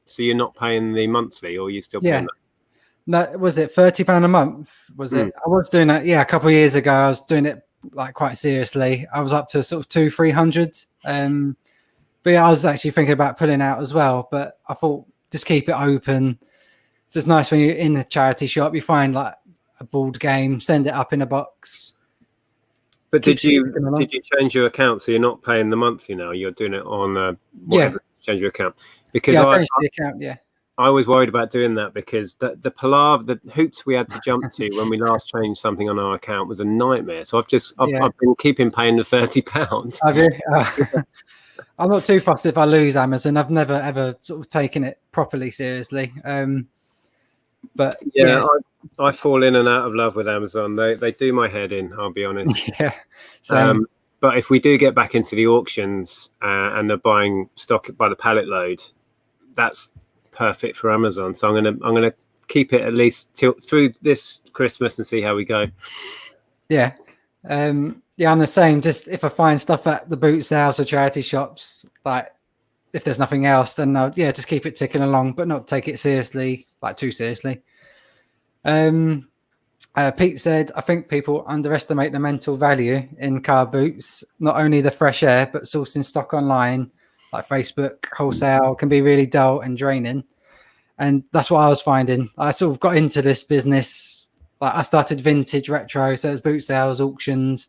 so you're not paying the monthly, or are you still paying that? No, was it £30 a month? Was it? I was doing that. Yeah, a couple of years ago, I was doing it like quite seriously. I was up to sort of 200-300. But yeah, I was actually thinking about pulling out as well. But I thought just keep it open. It's just nice when you're in the charity shop, you find like a board game, send it up in a box. But keeps did ticking along. you change your account so you're not paying the monthly now? You're doing it on whatever. Change your account, because I changed the account. Yeah. I was worried about doing that because the palaver, the hoops we had to jump to when we last changed something on our account was a nightmare. So I've been keeping paying the £30. Have you? I'm not too fussed if I lose Amazon. I've never ever sort of taken it properly seriously. But yeah, I fall in and out of love with Amazon. They do my head in, I'll be honest. Yeah. Same. But if we do get back into the auctions and they're buying stock by the pallet load, that's perfect for Amazon. So I'm gonna keep it at least through this Christmas and see how we go. Yeah. I'm the same. Just if I find stuff at the boot sales or charity shops, like if there's nothing else, then I'll just keep it ticking along, but not take it seriously, like too seriously. Pete said, I think people underestimate the mental value in car boots. Not only the fresh air, but sourcing stock online, like Facebook, wholesale, can be really dull and draining. And that's what I was finding. I sort of got into this business. Like I started vintage retro, so it was boot sales, auctions.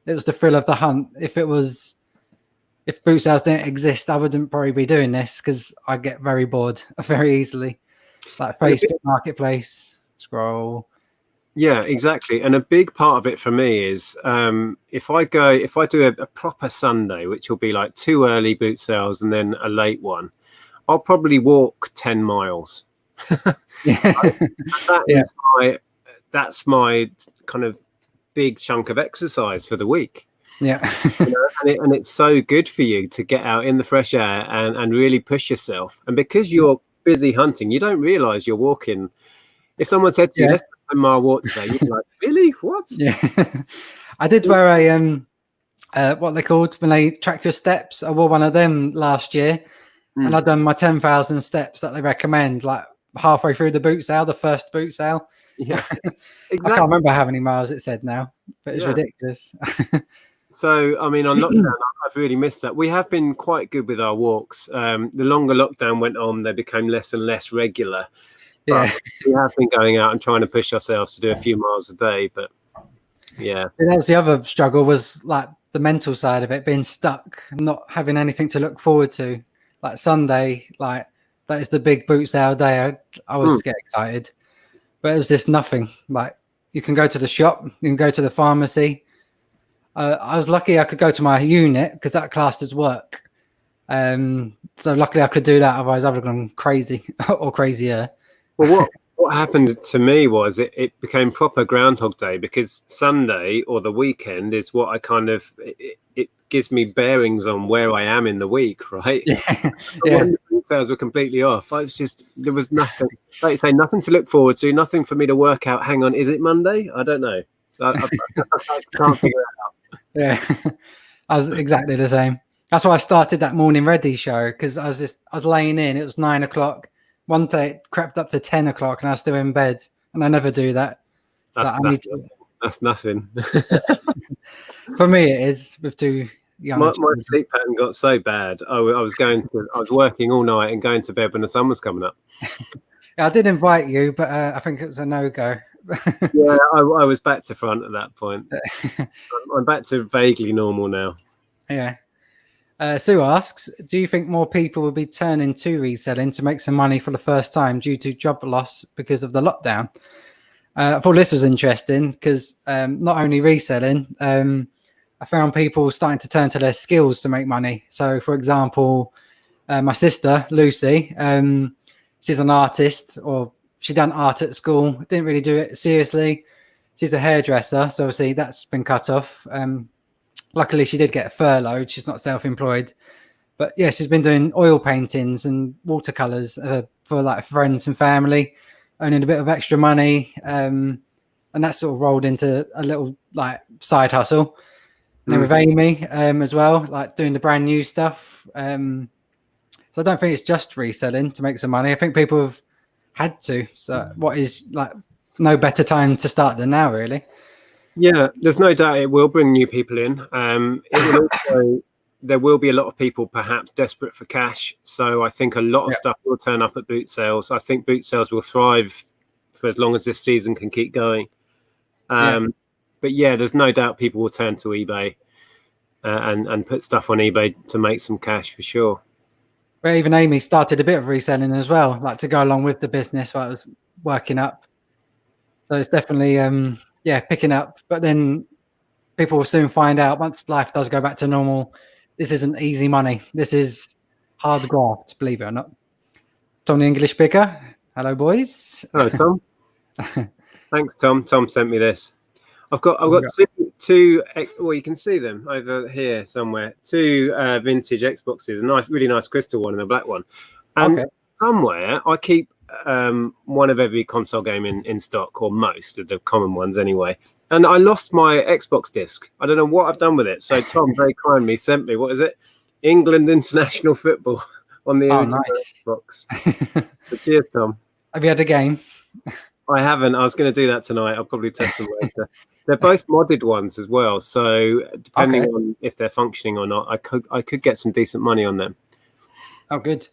It was the thrill of the hunt. If boot sales didn't exist, I wouldn't probably be doing this because I get very bored very easily. Like Facebook Marketplace, scroll. Yeah, exactly. And a big part of it for me is if I do a proper Sunday, which will be like 2 early boot sales and then a late one, I'll probably walk 10 miles. That's my kind of big chunk of exercise for the week. Yeah. And it's so good for you to get out in the fresh air and really push yourself. And because you're busy hunting, you don't realize you're walking. If someone said to you, let's do a 10-mile walk today, you'd be like, really? What? Yeah. I did wear a what they called when they track your steps. I wore one of them last year. And I've done my 10,000 steps that they recommend, like halfway through the boot sale, the first boot sale. Yeah, exactly. I can't remember how many miles it said now, but it's ridiculous. So, I mean, on lockdown, I've really missed that. We have been quite good with our walks. The longer lockdown went on, they became less and less regular. But we have been going out and trying to push ourselves to do a few miles a day. But yeah, and that was the other struggle, was like the mental side of it, being stuck, not having anything to look forward to. Like Sunday, like that is the big boot sale day. I always get excited, but it was just nothing. Like you can go to the shop, you can go to the pharmacy. I was lucky I could go to my unit because that classed as work. So luckily I could do that. Otherwise I would have gone crazy or crazier. Well, what happened to me was it became proper Groundhog Day, because Sunday or the weekend is what I kind of it gives me bearings on where I am in the week, right? When the sales were completely off, there was nothing, like you say, nothing to look forward to, nothing for me to work out. Hang on, is it Monday? I don't know. I can't figure it out. Yeah, I was exactly the same. That's why I started that Morning Ready show, because I was laying in. It was 9 o'clock. One day it crept up to 10 o'clock and I was still in bed, and I never do that. That's nothing. For me, it is with two young. My sleep pattern got so bad. I was working all night and going to bed when the sun was coming up. I did invite you, but I think it was a no-go. Yeah, I was back to front at that point. I'm back to vaguely normal now. Yeah. Sue asks, do you think more people will be turning to reselling to make some money for the first time due to job loss because of the lockdown? I thought this was interesting because not only reselling, I found people starting to turn to their skills to make money. So, for example, my sister, Lucy, she's an artist, or she done art at school, didn't really do it seriously. She's a hairdresser, so obviously that's been cut off. Luckily, she did get furloughed. She's not self-employed. But yeah, she's been doing oil paintings and watercolors for like friends and family, earning a bit of extra money. And that sort of rolled into a little like side hustle. And then with Amy as well, like doing the brand new stuff. So I don't think it's just reselling to make some money. I think people have had to. So what is like no better time to start than now, really. Yeah, there's no doubt it will bring new people in. It will also, there will be a lot of people perhaps desperate for cash. So I think a lot of stuff will turn up at boot sales. I think boot sales will thrive for as long as this season can keep going. But yeah, there's no doubt people will turn to eBay and put stuff on eBay to make some cash for sure. But even Amy started a bit of reselling as well, like to go along with the business while it was working up. So it's definitely, picking up. But then people will soon find out once life does go back to normal, this isn't easy money. This is hard graft, believe it or not. Tom, the English speaker. Hello, boys. Hello, Tom. Thanks, Tom. Tom sent me this. I've got two. Well, you can see them over here somewhere. Two vintage Xboxes, a really nice crystal one and a black one. And somewhere I keep one of every console game in stock, or most of the common ones anyway. And I lost my Xbox disc. I don't know what I've done with it. So Tom very kindly sent me, what is it? England International Football on the Xbox. So cheers, Tom. Have you had a game? I haven't. I was going to do that tonight. I'll probably test them later. They're both modded ones as well. So depending on if they're functioning or not, I could get some decent money on them. Oh, good.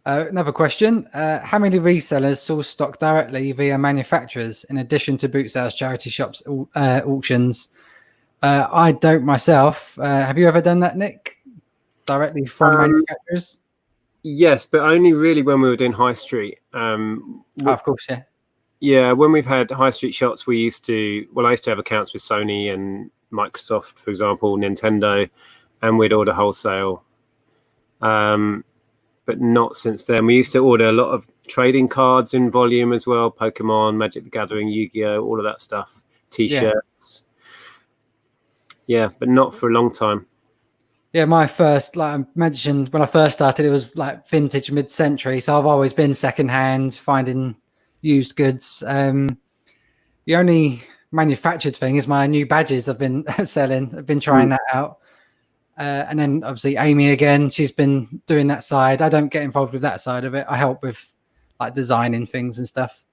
Another question. How many resellers source stock directly via manufacturers in addition to boot sales, charity shops, auctions? I don't myself. Have you ever done that, Nick? Directly from manufacturers? Yes, but only really when we were doing high street. Of course, yeah. Yeah, when we've had high street shops, I used to have accounts with Sony and Microsoft, for example, Nintendo, and we'd order wholesale. But not since then. We used to order a lot of trading cards in volume as well, Pokemon, Magic the Gathering, Yu-Gi-Oh, all of that stuff, T-shirts. Yeah, but not for a long time. Yeah, my first, like I mentioned, when I first started, it was like vintage mid-century. So I've always been secondhand, finding used goods. The only manufactured thing is my new badges I've been selling. I've been trying that out. And then obviously Amy again, she's been doing that side. I don't get involved with that side of it. I help with like designing things and stuff.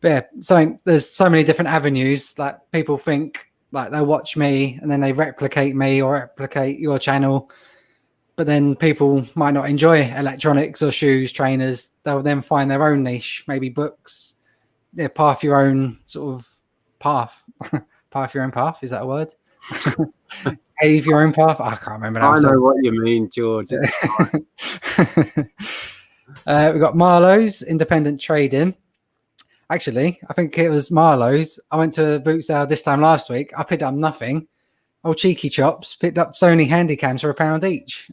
But yeah, so there's so many different avenues. Like people think like they'll watch me and then they replicate me or replicate your channel. But then people might not enjoy electronics or shoes, trainers. They'll then find their own niche, maybe books. Yeah, path your own sort of path. Path your own path. Is that a word? Pave your own path. I can't remember now. I know what you mean, George. We've got Marlowe's independent trading. Actually, I think it was Marlowe's. I went to a boot sale this time last week. I picked up nothing. Old cheeky chops picked up Sony handycams for £1 each.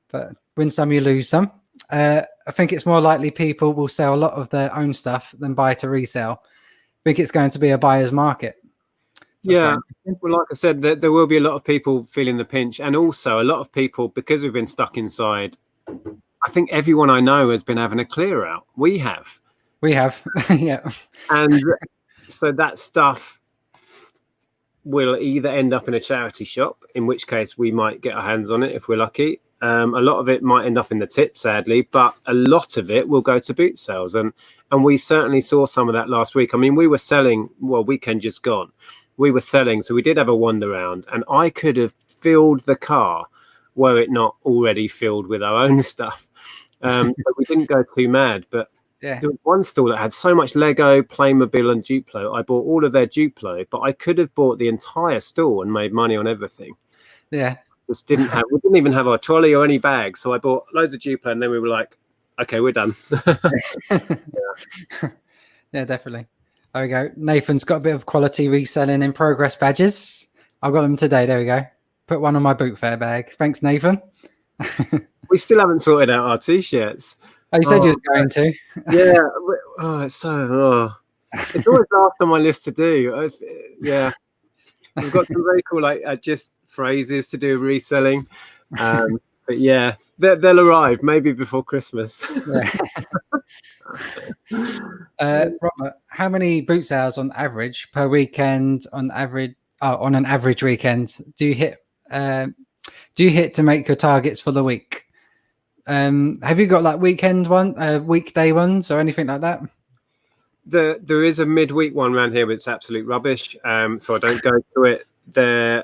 But win some, you lose some. I think it's more likely people will sell a lot of their own stuff than buy to resell. I think it's going to be a buyer's market. Yeah, well, like I said, there will be a lot of people feeling the pinch, and also a lot of people, because we've been stuck inside. I think everyone I know has been having a clear out. We have, yeah, and so that stuff will either end up in a charity shop, in which case we might get our hands on it if we're lucky. A lot of it might end up in the tip, sadly, but a lot of it will go to boot sales, and we certainly saw some of that last week. I mean, we were selling, weekend just gone. We were selling, so we did have a wander around, and I could have filled the car were it not already filled with our own stuff. So we didn't go too mad, but there was one store that had so much Lego, Playmobil, and Duplo. I bought all of their Duplo, but I could have bought the entire store and made money on everything. Yeah, we didn't even have our trolley or any bags, so I bought loads of Duplo, and then we were like, okay, we're done. Yeah, definitely. There we go. Nathan's got a bit of quality reselling in progress badges. I've got them today. There we go. Put one on my boot fair bag. Thanks, Nathan. We still haven't sorted out our T-shirts. Oh, you said you was going to. Yeah. It's always last on my list to do. Yeah. We've got some very cool, just phrases to do reselling. But yeah, they'll arrive maybe before Christmas. Yeah. Robert, how many boot sales on average per weekend on an average weekend do you hit to make your targets for the week? Have you got like weekday ones or anything like that? There is a midweek one around here, but it's absolute rubbish. So I don't go to it there.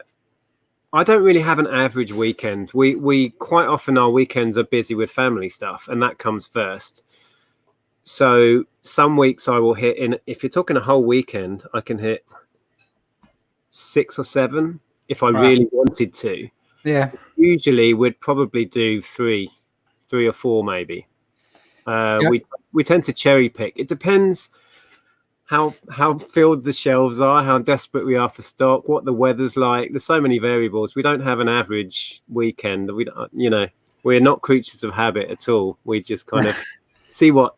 I don't really have an average weekend. We quite often, our weekends are busy with family stuff, and that comes first. So some weeks I will hit if you're talking a whole weekend, I can hit 6 or 7 if I Right. really wanted to. Yeah. Usually we'd probably do 3 or 4 maybe. Yep. We tend to cherry pick. It depends how filled the shelves are, how desperate we are for stock, what the weather's like. There's so many variables. We don't have an average weekend. We don't, you know, we're not creatures of habit at all. We just kind of see what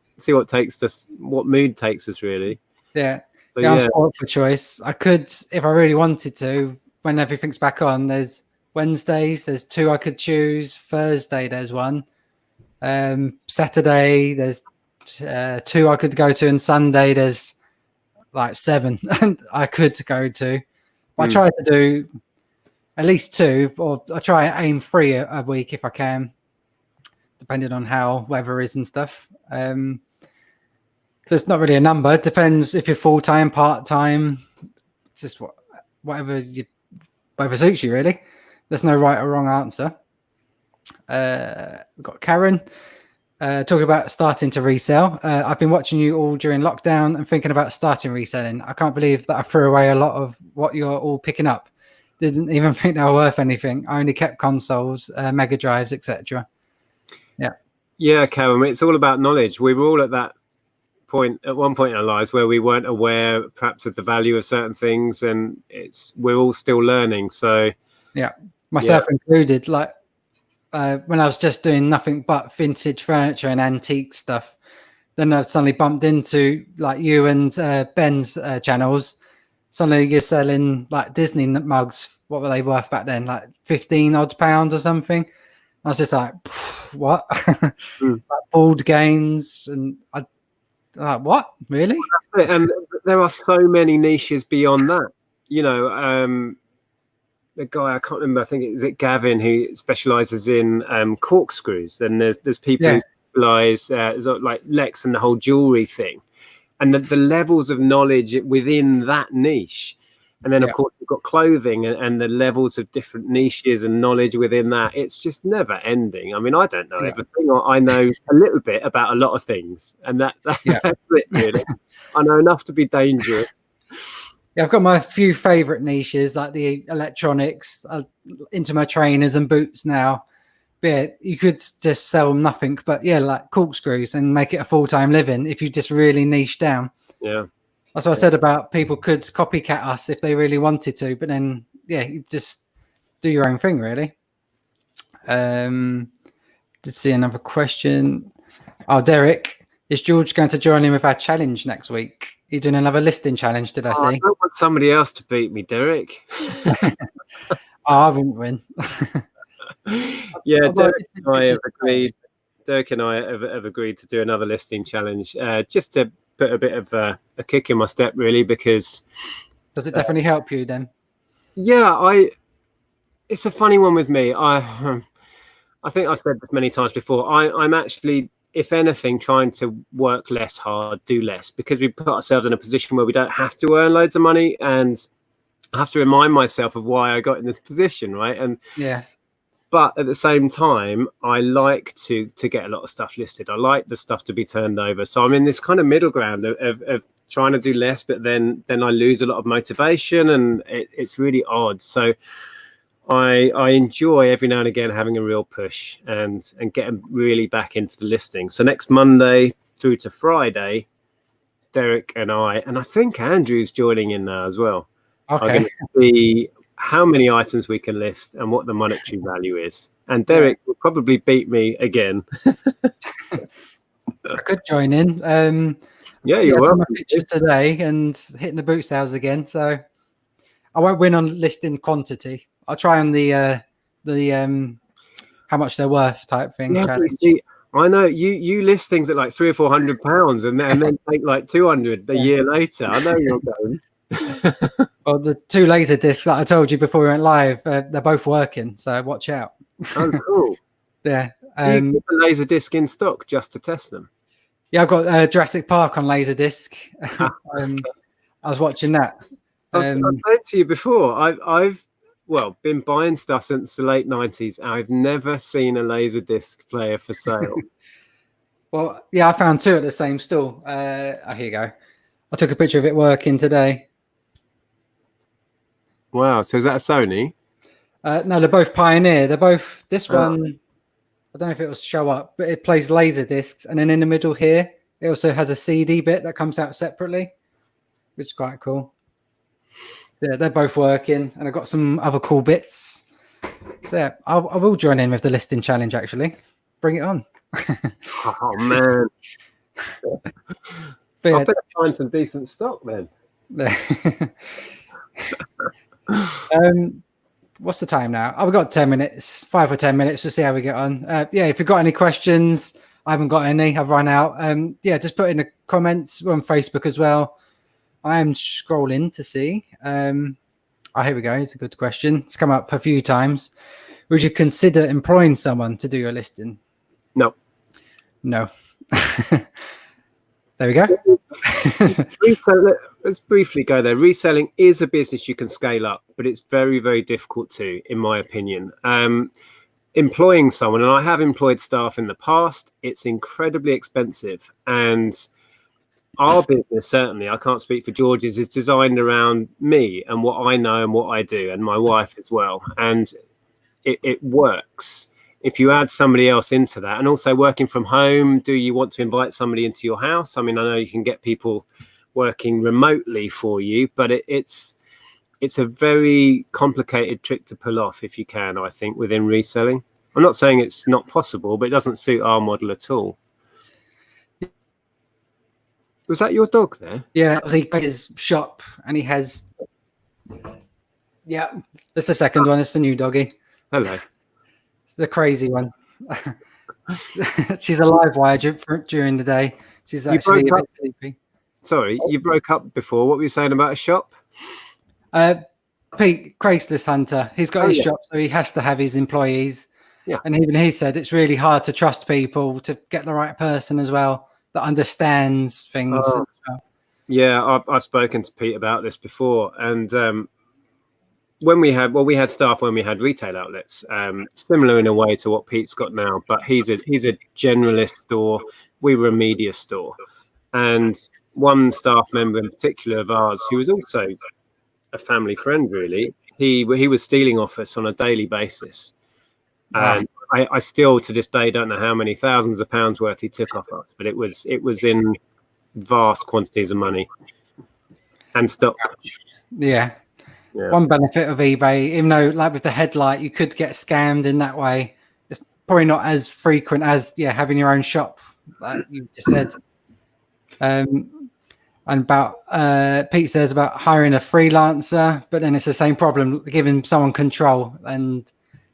takes us, what mood takes us, really. Yeah. So, Yeah, I'm spoiled for choice. I could, if I really wanted to, when everything's back on, there's Wednesdays, there's 2 I could choose. Thursday, there's 1. Saturday, there's 2 I could go to, and Sunday, there's like 7 I could go to. But I try to do at least 2, or I try and aim 3 a week if I can, depending on how weather is and stuff. So it's not really a number. It depends if you're full-time, part-time. It's just whatever suits you, really. There's no right or wrong answer. We've got Karen talking about starting to resell. I've been watching you all during lockdown and thinking about starting reselling. I can't believe that I threw away a lot of what you're all picking up. Didn't even think they were worth anything. I only kept consoles, Mega Drives, etc. Yeah, Karen, it's all about knowledge. We were all at that point at one point in our lives where we weren't aware perhaps of the value of certain things, and we're all still learning. So yeah, myself included. Like when I was just doing nothing but vintage furniture and antique stuff, then I suddenly bumped into like you and Ben's channels. Suddenly you're selling like Disney mugs. What were they worth back then? Like 15 odd pounds or something. I was just like, what? Like board games, and I what, really? And there are so many niches beyond that. You know, the guy I can't remember. I think is it Gavin who specialises in corkscrews, and there's people who specialise like Lex and the whole jewellery thing, and the levels of knowledge within that niche. And then, of course, you've got clothing and the levels of different niches and knowledge within that. It's just never ending. I mean, I don't know everything. I know a little bit about a lot of things. And that's it, really. I know enough to be dangerous. Yeah, I've got my few favourite niches, like the electronics, into my trainers and boots now. But yeah, you could just sell nothing but, like corkscrews and make it a full-time living if you just really niche down. Yeah. That's what I said about people could copycat us if they really wanted to, but then, you just do your own thing, really. Did see another question. Oh, Derek, is George going to join in with our challenge next week? You're doing another listing challenge, did I see? I don't want somebody else to beat me, Derek. I wouldn't win. Derek and I have agreed to do another listing challenge, just to put a bit of a kick in my step, really, because does it definitely help you then? It's a funny one with me. I think I've said this many times before. I'm actually, if anything, trying to work less hard, do less, because we put ourselves in a position where we don't have to earn loads of money, and I have to remind myself of why I got in this position, right? And but at the same time, I like to get a lot of stuff listed. I like the stuff to be turned over. So I'm in this kind of middle ground of trying to do less, but then I lose a lot of motivation, and it's really odd. So I enjoy every now and again having a real push and getting really back into the listing. So next Monday through to Friday, Derek and I think Andrew's joining in now as well. Okay. I'm going to see how many items we can list and what the monetary value is. And Derek will probably beat me again. I could join in. You're welcome. My pictures today and hitting the boot sales again. So I won't win on listing quantity. I'll try on the how much they're worth type thing. Yeah, see, I know you list things at like £300 or £400 and then take like 200 a year later. I know you're going. Well, the 2 laser discs that I told you before we went live, they're both working, so watch out. Oh, cool. Yeah. Do you keep a laser disc in stock just to test them? Yeah, I've got Jurassic Park on laser disc. I was watching that. I've said to you before, I've been buying stuff since the late 90s. And I've never seen a laser disc player for sale. Well, yeah, I found 2 at the same store. Here you go. I took a picture of it working today. Wow. So is that a Sony? No, they're both Pioneer. They're both this Oh. one. I don't know if it will show up, but it plays laser discs, and then in the middle here, it also has a CD bit that comes out separately, which is quite cool. Yeah, they're both working, and I've got some other cool bits. So yeah, I will join in with the listing challenge. Actually, bring it on. Oh man. But I yeah, better find some decent stock then. what's the time now? Oh, we've got 10 minutes, 5 or 10 minutes. We'll see how we get on. Yeah, if you've got any questions, I haven't got any. I've run out. Yeah, just put in the comments. We're on Facebook as well. I am scrolling to see. Oh, here we go. It's a good question. It's come up a few times. Would you consider employing someone to do your listing? No. No. There we go. Let's briefly go there. Reselling is a business you can scale up, but it's very, very difficult to, in my opinion. Employing someone, and I have employed staff in the past, it's incredibly expensive. And our business, certainly, I can't speak for George's, is designed around me and what I know and what I do, and my wife as well. And it works. If you add somebody else into that, and also working from home, do you want to invite somebody into your house? I mean, I know you can get people working remotely for you, but it's a very complicated trick to pull off if you can, I think, within reselling. I'm not saying it's not possible, but it doesn't suit our model at all. Was that your dog there? Yeah, he got his shop, and he has. Yeah, that's the second one. It's the new doggy. Hello. It's the crazy one. She's a live wire during the day. She's actually a bit sleepy. Sorry, you broke up before. What were you saying about a shop? Pete, Craigslist Hunter. He's got his shop, so he has to have his employees. Yeah. And even he said it's really hard to trust people, to get the right person as well that understands things. Yeah, I've spoken to Pete about this before, and when we had staff when we had retail outlets, similar in a way to what Pete's got now, but he's a generalist store. We were a media store, and one staff member in particular of ours, who was also a family friend, really, he was stealing off us on a daily basis. And I still to this day don't know how many thousands of pounds worth he took off us, but it was in vast quantities of money and stock. Yeah. One benefit of eBay, even though like with the headlight you could get scammed in that way, it's probably not as frequent as having your own shop, like you just said. And about Pete says about hiring a freelancer, but then it's the same problem, giving someone control, and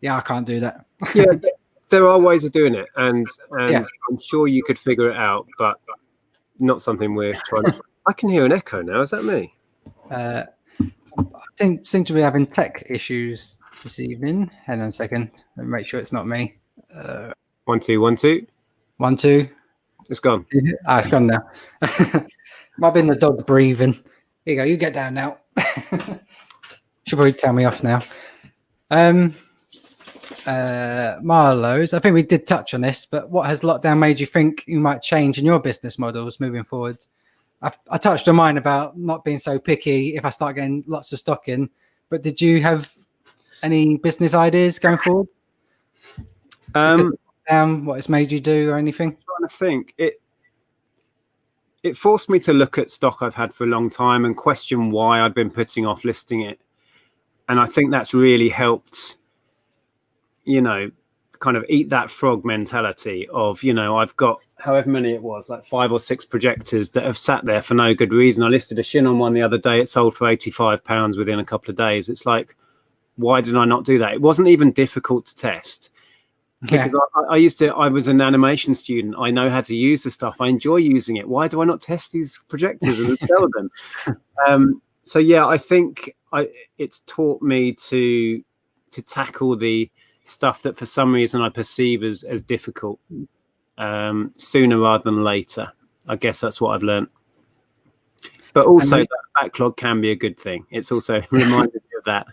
I can't do that. Yeah, there are ways of doing it, and I'm sure you could figure it out, but not something we're trying to. I can hear an echo now. Is that me? I seem to be having tech issues this evening. Hang on a second. Let me make sure it's not me. 1 2 1 2 1 2. It's gone. It's gone now. Might have been the dog breathing. Here you go. You get down now. Should probably tell me off now. Marlowe's, I think we did touch on this, but what has lockdown made you think you might change in your business models moving forward? I touched on mine about not being so picky if I start getting lots of stock in, but did you have any business ideas going forward? What it's made you do or anything? I'm trying to think. It forced me to look at stock I've had for a long time and question why I'd been putting off listing it. And I think that's really helped, kind of eat that frog mentality of, I've got however many it was, like 5 or 6 projectors that have sat there for no good reason. I listed a Shin on one the other day. It sold for £85 within a couple of days. It's like, why did I not do that? It wasn't even difficult to test. Because I was an animation student. I know how to use the stuff. I enjoy using it. Why do I not test these projectors and sell them? So I think it's taught me to tackle the stuff that for some reason I perceive as difficult sooner rather than later. I guess that's what I've learned. But also that backlog can be a good thing. It's also reminded me of that.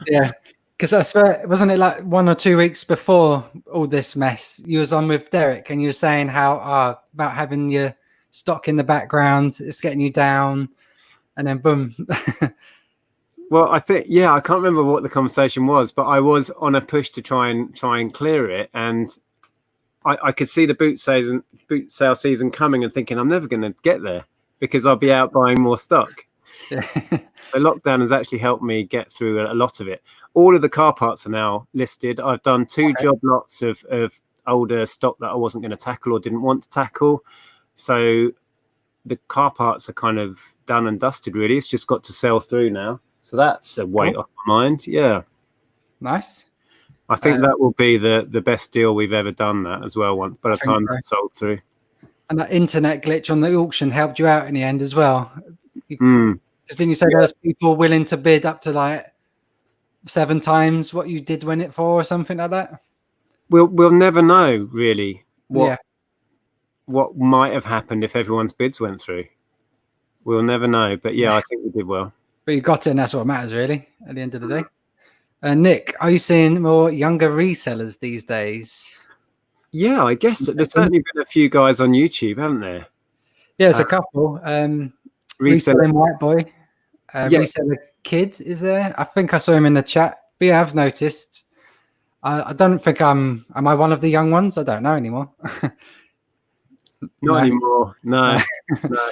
Yeah. Because I swear, wasn't it like 1 or 2 weeks before all this mess, you was on with Derek and you were saying how about having your stock in the background, it's getting you down, and then boom. Well, I think, yeah, I can't remember what the conversation was, but I was on a push to try and clear it, and I could see the boot sale season coming, and thinking I'm never going to get there because I'll be out buying more stock. Yeah. The lockdown has actually helped me get through a lot of it. All of the car parts are now listed. I've done 2 job lots of older stock that I wasn't going to tackle or didn't want to tackle. So the car parts are kind of done and dusted, really. It's just got to sell through now. So that's a weight off my mind. Yeah. Nice. I think that will be the best deal we've ever done, that as well, once by the time it's sold through. And that internet glitch on the auction helped you out in the end as well. Mm. Because didn't you say there's people willing to bid up to like 7 times what you did win it for, or something like that? We'll never know really what might have happened if everyone's bids went through. We'll never know. But yeah, I think we did well. But you got it, and that's what matters really at the end of the day. Nick, are you seeing more younger resellers these days? Yeah, I guess there's certainly been a few guys on YouTube, haven't there? Yeah, there's a couple. Reselling White Boy. Reseller Kid is there. I think I saw him in the chat. But yeah, I've noticed. I don't think am I one of the young ones? I don't know anymore. Not anymore. No. No.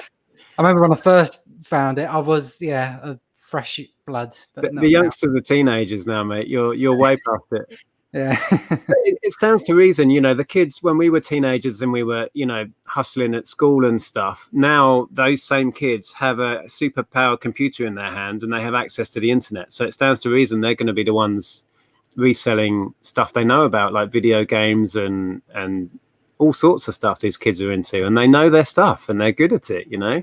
I remember when I first found it, I was a fresh blood. But the youngsters are teenagers now, mate. You're way past it. Yeah. It stands to reason, the kids, when we were teenagers and we were, hustling at school and stuff, now those same kids have a super powered computer in their hand and they have access to the internet. So it stands to reason they're going to be the ones reselling stuff they know about, like video games and all sorts of stuff these kids are into, and they know their stuff and they're good at it, Yeah,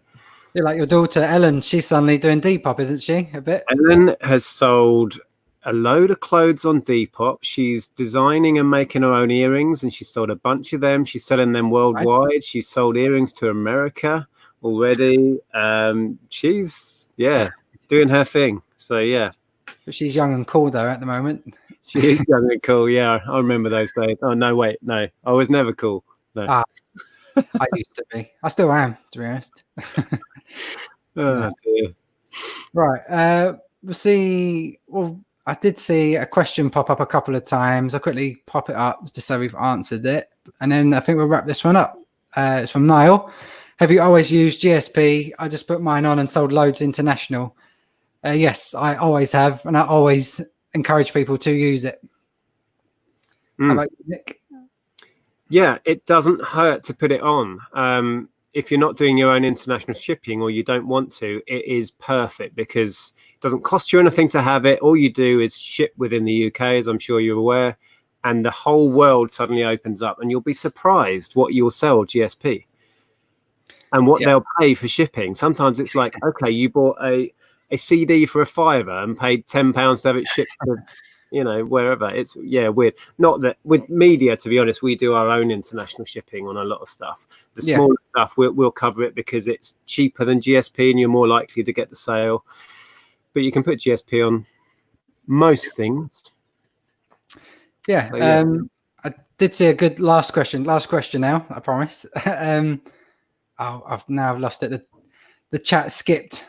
like your daughter Ellen, she's suddenly doing Depop, isn't she? A bit. Ellen has sold a load of clothes on Depop. She's designing and making her own earrings, and she sold a bunch of them. She's selling them worldwide. Right. She's sold earrings to America already. She's doing her thing. So yeah. But she's young and cool though at the moment. She is young and cool. Yeah, I remember those days. Oh no, wait, no, I was never cool. No. I used to be. I still am, to be honest. Oh dear. Right. We'll see. Well, I did see a question pop up a couple of times. I'll quickly pop it up just so we've answered it. And then I think we'll wrap this one up. It's from Niall. Have you always used GSP? I just put mine on and sold loads international. Yes, I always have. And I always encourage people to use it. How about you, Nick? Yeah, it doesn't hurt to put it on. If you're not doing your own international shipping or you don't want to, it is perfect because it doesn't cost you anything to have it. All you do is ship within the UK, as I'm sure you're aware, and the whole world suddenly opens up and you'll be surprised what you'll sell GSP and what they'll pay for shipping. Sometimes it's like, okay, you bought a CD for £5 and paid £10 to have it shipped to wherever. It's weird. Not that with media, to be honest, we do our own international shipping on a lot of stuff. The smaller stuff we'll cover it because it's cheaper than GSP and you're more likely to get the sale. But you can put GSP on most things. Yeah. I did see a good last question now, I promise. I've now lost it. The chat skipped,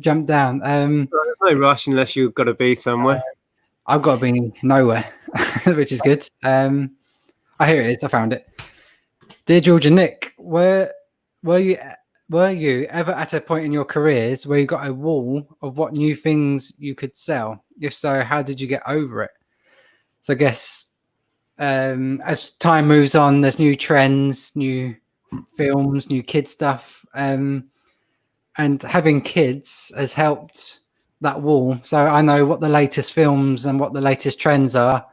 jumped down. There's no rush unless you've got to be somewhere. I've got to be nowhere, which is good. Here it is. I found it. Dear George and Nick, were you ever at a point in your careers where you got a wall of what new things you could sell? If so, how did you get over it? So I guess as time moves on, there's new trends, new films, new kid stuff, and having kids has helped that wall. So I know what the latest films and what the latest trends are.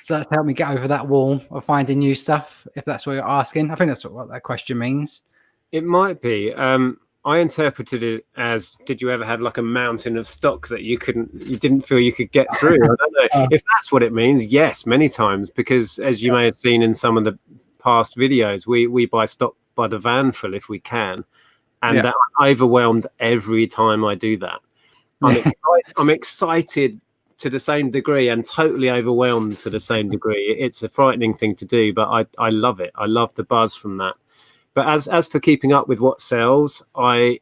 So that's helped me get over that wall of finding new stuff, if that's what you're asking. I think that's what that question means. It might be. I interpreted it as, did you ever have like a mountain of stock that you didn't feel you could get through? I don't know. If that's what it means, yes, many times, because as you may have seen in some of the past videos, we buy stock by the vanful if we can. And that overwhelmed every time I do that. I'm excited to the same degree and totally overwhelmed to the same degree. It's a frightening thing to do, but I love it. I love the buzz from that. But as for keeping up with what sells, I'm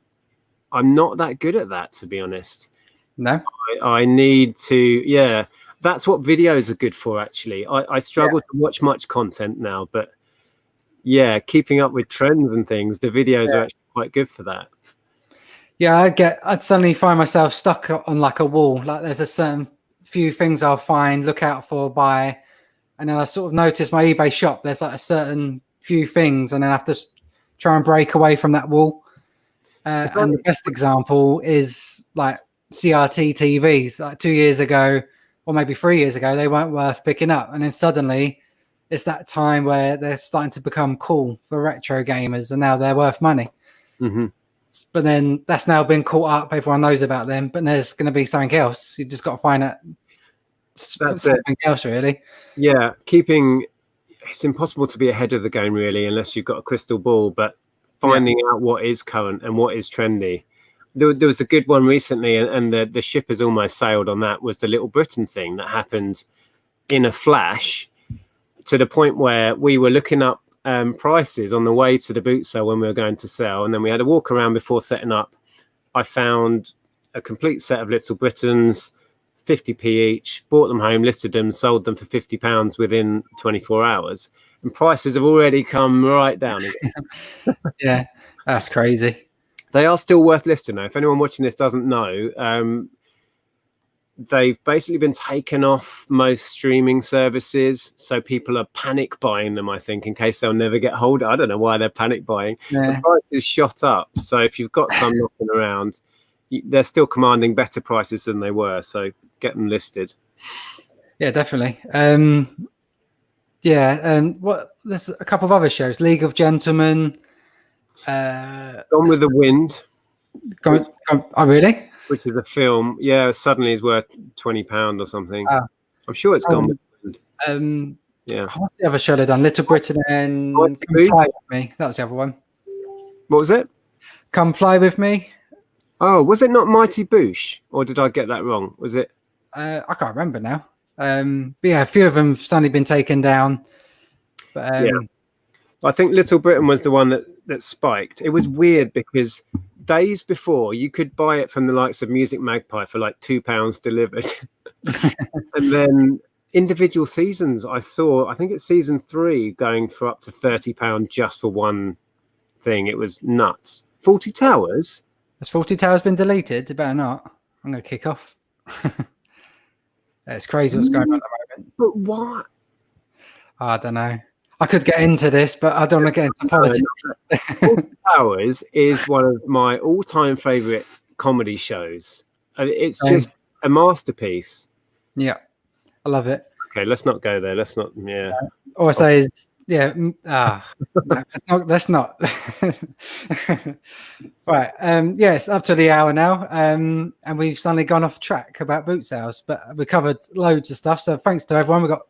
not that good at that, to be honest. No. I need to, yeah. That's what videos are good for, actually. I struggle to watch much content now, but yeah, keeping up with trends and things, the videos are actually quite good for that. Yeah, I'd suddenly find myself stuck on like a wall. Like there's a certain few things I'll find, look out for, buy, and then I sort of notice my eBay shop. There's like a certain few things, and then I have to try and break away from that wall. And the best example is like CRT TVs. Like 2 years ago, or maybe 3 years ago, they weren't worth picking up, and then suddenly it's that time where they're starting to become cool for retro gamers, and now they're worth money. Mm-hmm. But then that's now been caught up. Everyone knows about them, but there's going to be something else. You just got to find out something else, really. Yeah, it's impossible to be ahead of the game, really, unless you've got a crystal ball. But finding out what is current and what is trendy. There was a good one recently, and the ship has almost sailed on that, was the Little Britain thing that happened in a flash, to the point where we were looking up prices on the way to the boot sale when we were going to sell, and then we had a walk around before setting up. I found a complete set of Little Britons, 50p each, bought them home, listed them, sold them for £50 within 24 hours, and prices have already come right down again. Yeah, that's crazy. They are still worth listing though. If anyone watching this doesn't know, they've basically been taken off most streaming services, so people are panic buying them, I think, in case they'll never get hold of. I don't know why they're panic buying. The price is shot up, so if you've got some knocking around, they're still commanding better prices than they were, so get them listed. Yeah, definitely. There's a couple of other shows. League of Gentlemen, Gone with the Wind. Oh, really? Which is a film. Yeah, suddenly is worth £20 or something. I'm sure it's Gone with the Wind. Yeah. What's the other show they done? Little Britain and Come Fly With Me. That was the other one. What was it? Come Fly With Me. Oh, was it not Mighty Boosh? Or did I get that wrong? Was it? I can't remember now. But yeah, a few of them have suddenly been taken down. But yeah. I think Little Britain was the one that spiked. It was weird because days before you could buy it from the likes of Music Magpie for like £2 delivered. And then individual seasons, I think it's season 3 going for up to £30 just for one thing. It was nuts. 40 Towers? Has 40 Towers been deleted? It better not. I'm going to kick off. It's crazy what's going on at the moment. But what? I don't know. I could get into this, but I don't want to get into politics. 40 Towers is one of my all-time favourite comedy shows. It's just a masterpiece. Yeah, I love it. Okay, let's not go there. Let's not. Yeah. All I say is, no, let's not. Right. Yes, up to the hour now. And we've suddenly gone off track about boot sales, but we covered loads of stuff. So thanks to everyone. We've got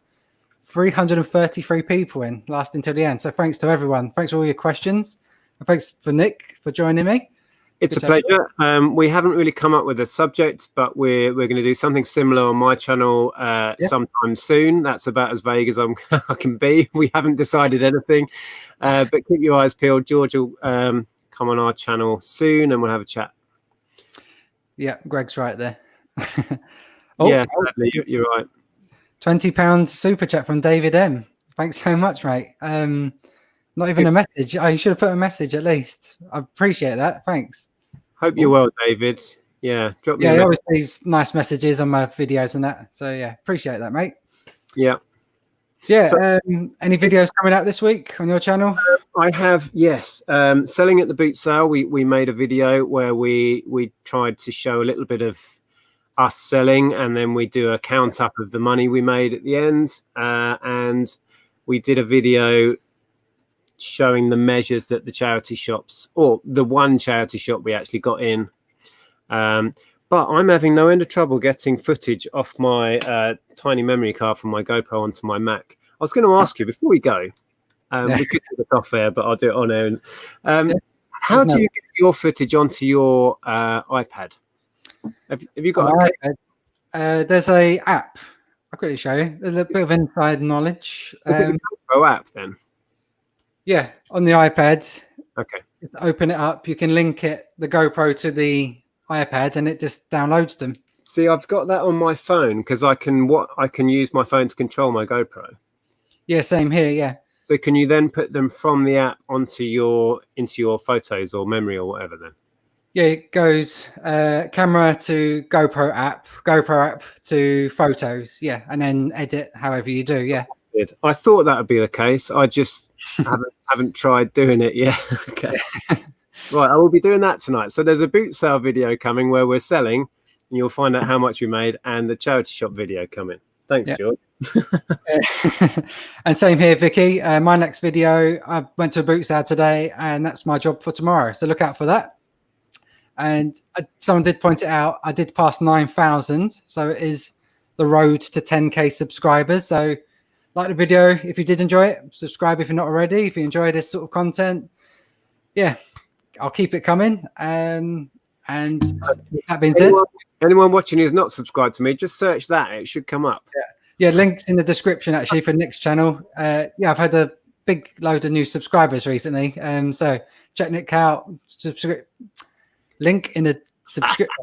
333 people in, lasting till the end. So thanks to everyone. Thanks for all your questions. And thanks for Nick for joining me. It's a pleasure. We haven't really come up with a subject, but we're going to do something similar on my channel sometime soon. That's about as vague as I can be. We haven't decided anything, but keep your eyes peeled. George will come on our channel soon, and we'll have a chat. Yeah, Greg's right there. Yeah, sadly, you're right. £20 super chat from David M. Thanks so much, mate. Not even a message. Oh, you should have put a message at least. I appreciate that. Thanks. Hope you're well, David. Yeah, drop me. Yeah, he always leaves nice messages on my videos and that. So yeah, appreciate that, mate. Yeah. So, yeah. Any videos coming out this week on your channel? I have, yes. Selling at the boot sale. We made a video where we tried to show a little bit of us selling, and then we do a count up of the money we made at the end. And we did a video showing the measures that the charity shops, or the one charity shop we actually got in. But I'm having no end of trouble getting footage off my tiny memory card from my GoPro onto my Mac. I was going to ask you before we go, we could do this off air, but I'll do it on air. How do you get your footage onto your iPad? Have you got there's a app. I'll quickly show you. There's a bit of inside knowledge. The GoPro app then? Yeah, on the iPad. Okay. Open it up. You can link the GoPro to the iPad, and it just downloads them. See, I've got that on my phone because I can use my phone to control my GoPro. Yeah, same here. Yeah. So can you then put them from the app into your photos or memory or whatever then? Yeah, it goes camera to GoPro app to photos. Yeah, and then edit however you do. Yeah. Good. I thought that would be the case. I just haven't tried doing it yet. Okay. Right, I will be doing that tonight. So there's a boot sale video coming where we're selling, and you'll find out how much we made, and the charity shop video coming. Thanks, George. And same here, Vicky. My next video, I went to a boot sale today, and that's my job for tomorrow. So look out for that. And someone did point it out. I did pass 9,000, so it is the road to 10K subscribers. So like the video if you did enjoy it. Subscribe if you're not already. If you enjoy this sort of content, yeah, I'll keep it coming. And that being said, anyone watching who's not subscribed to me, just search that. It should come up. Yeah, links in the description actually for Nick's channel. Yeah, I've had a big load of new subscribers recently. So check Nick out. Link in the subscription.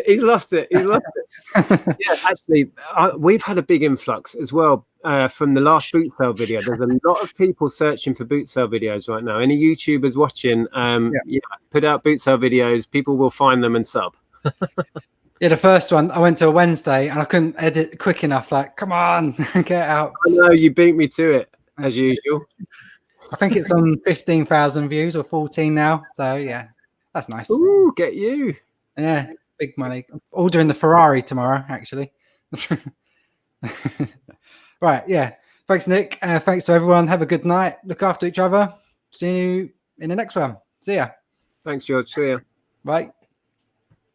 He's lost it. Yeah, actually, we've had a big influx as well from the last boot sale video. There's a lot of people searching for boot sale videos right now. Any YouTubers watching, put out boot sale videos. People will find them and sub. Yeah, the first one, I went to a Wednesday and I couldn't edit quick enough. Like, come on, get out. I know, you beat me to it, as usual. I think it's on 15,000 views or 14 now. So, yeah, that's nice. Ooh, get you. Yeah, big money. Ordering the Ferrari tomorrow, actually. Right, yeah. Thanks, Nick. Thanks to everyone. Have a good night. Look after each other. See you in the next one. See ya. Thanks, George. See ya. Bye.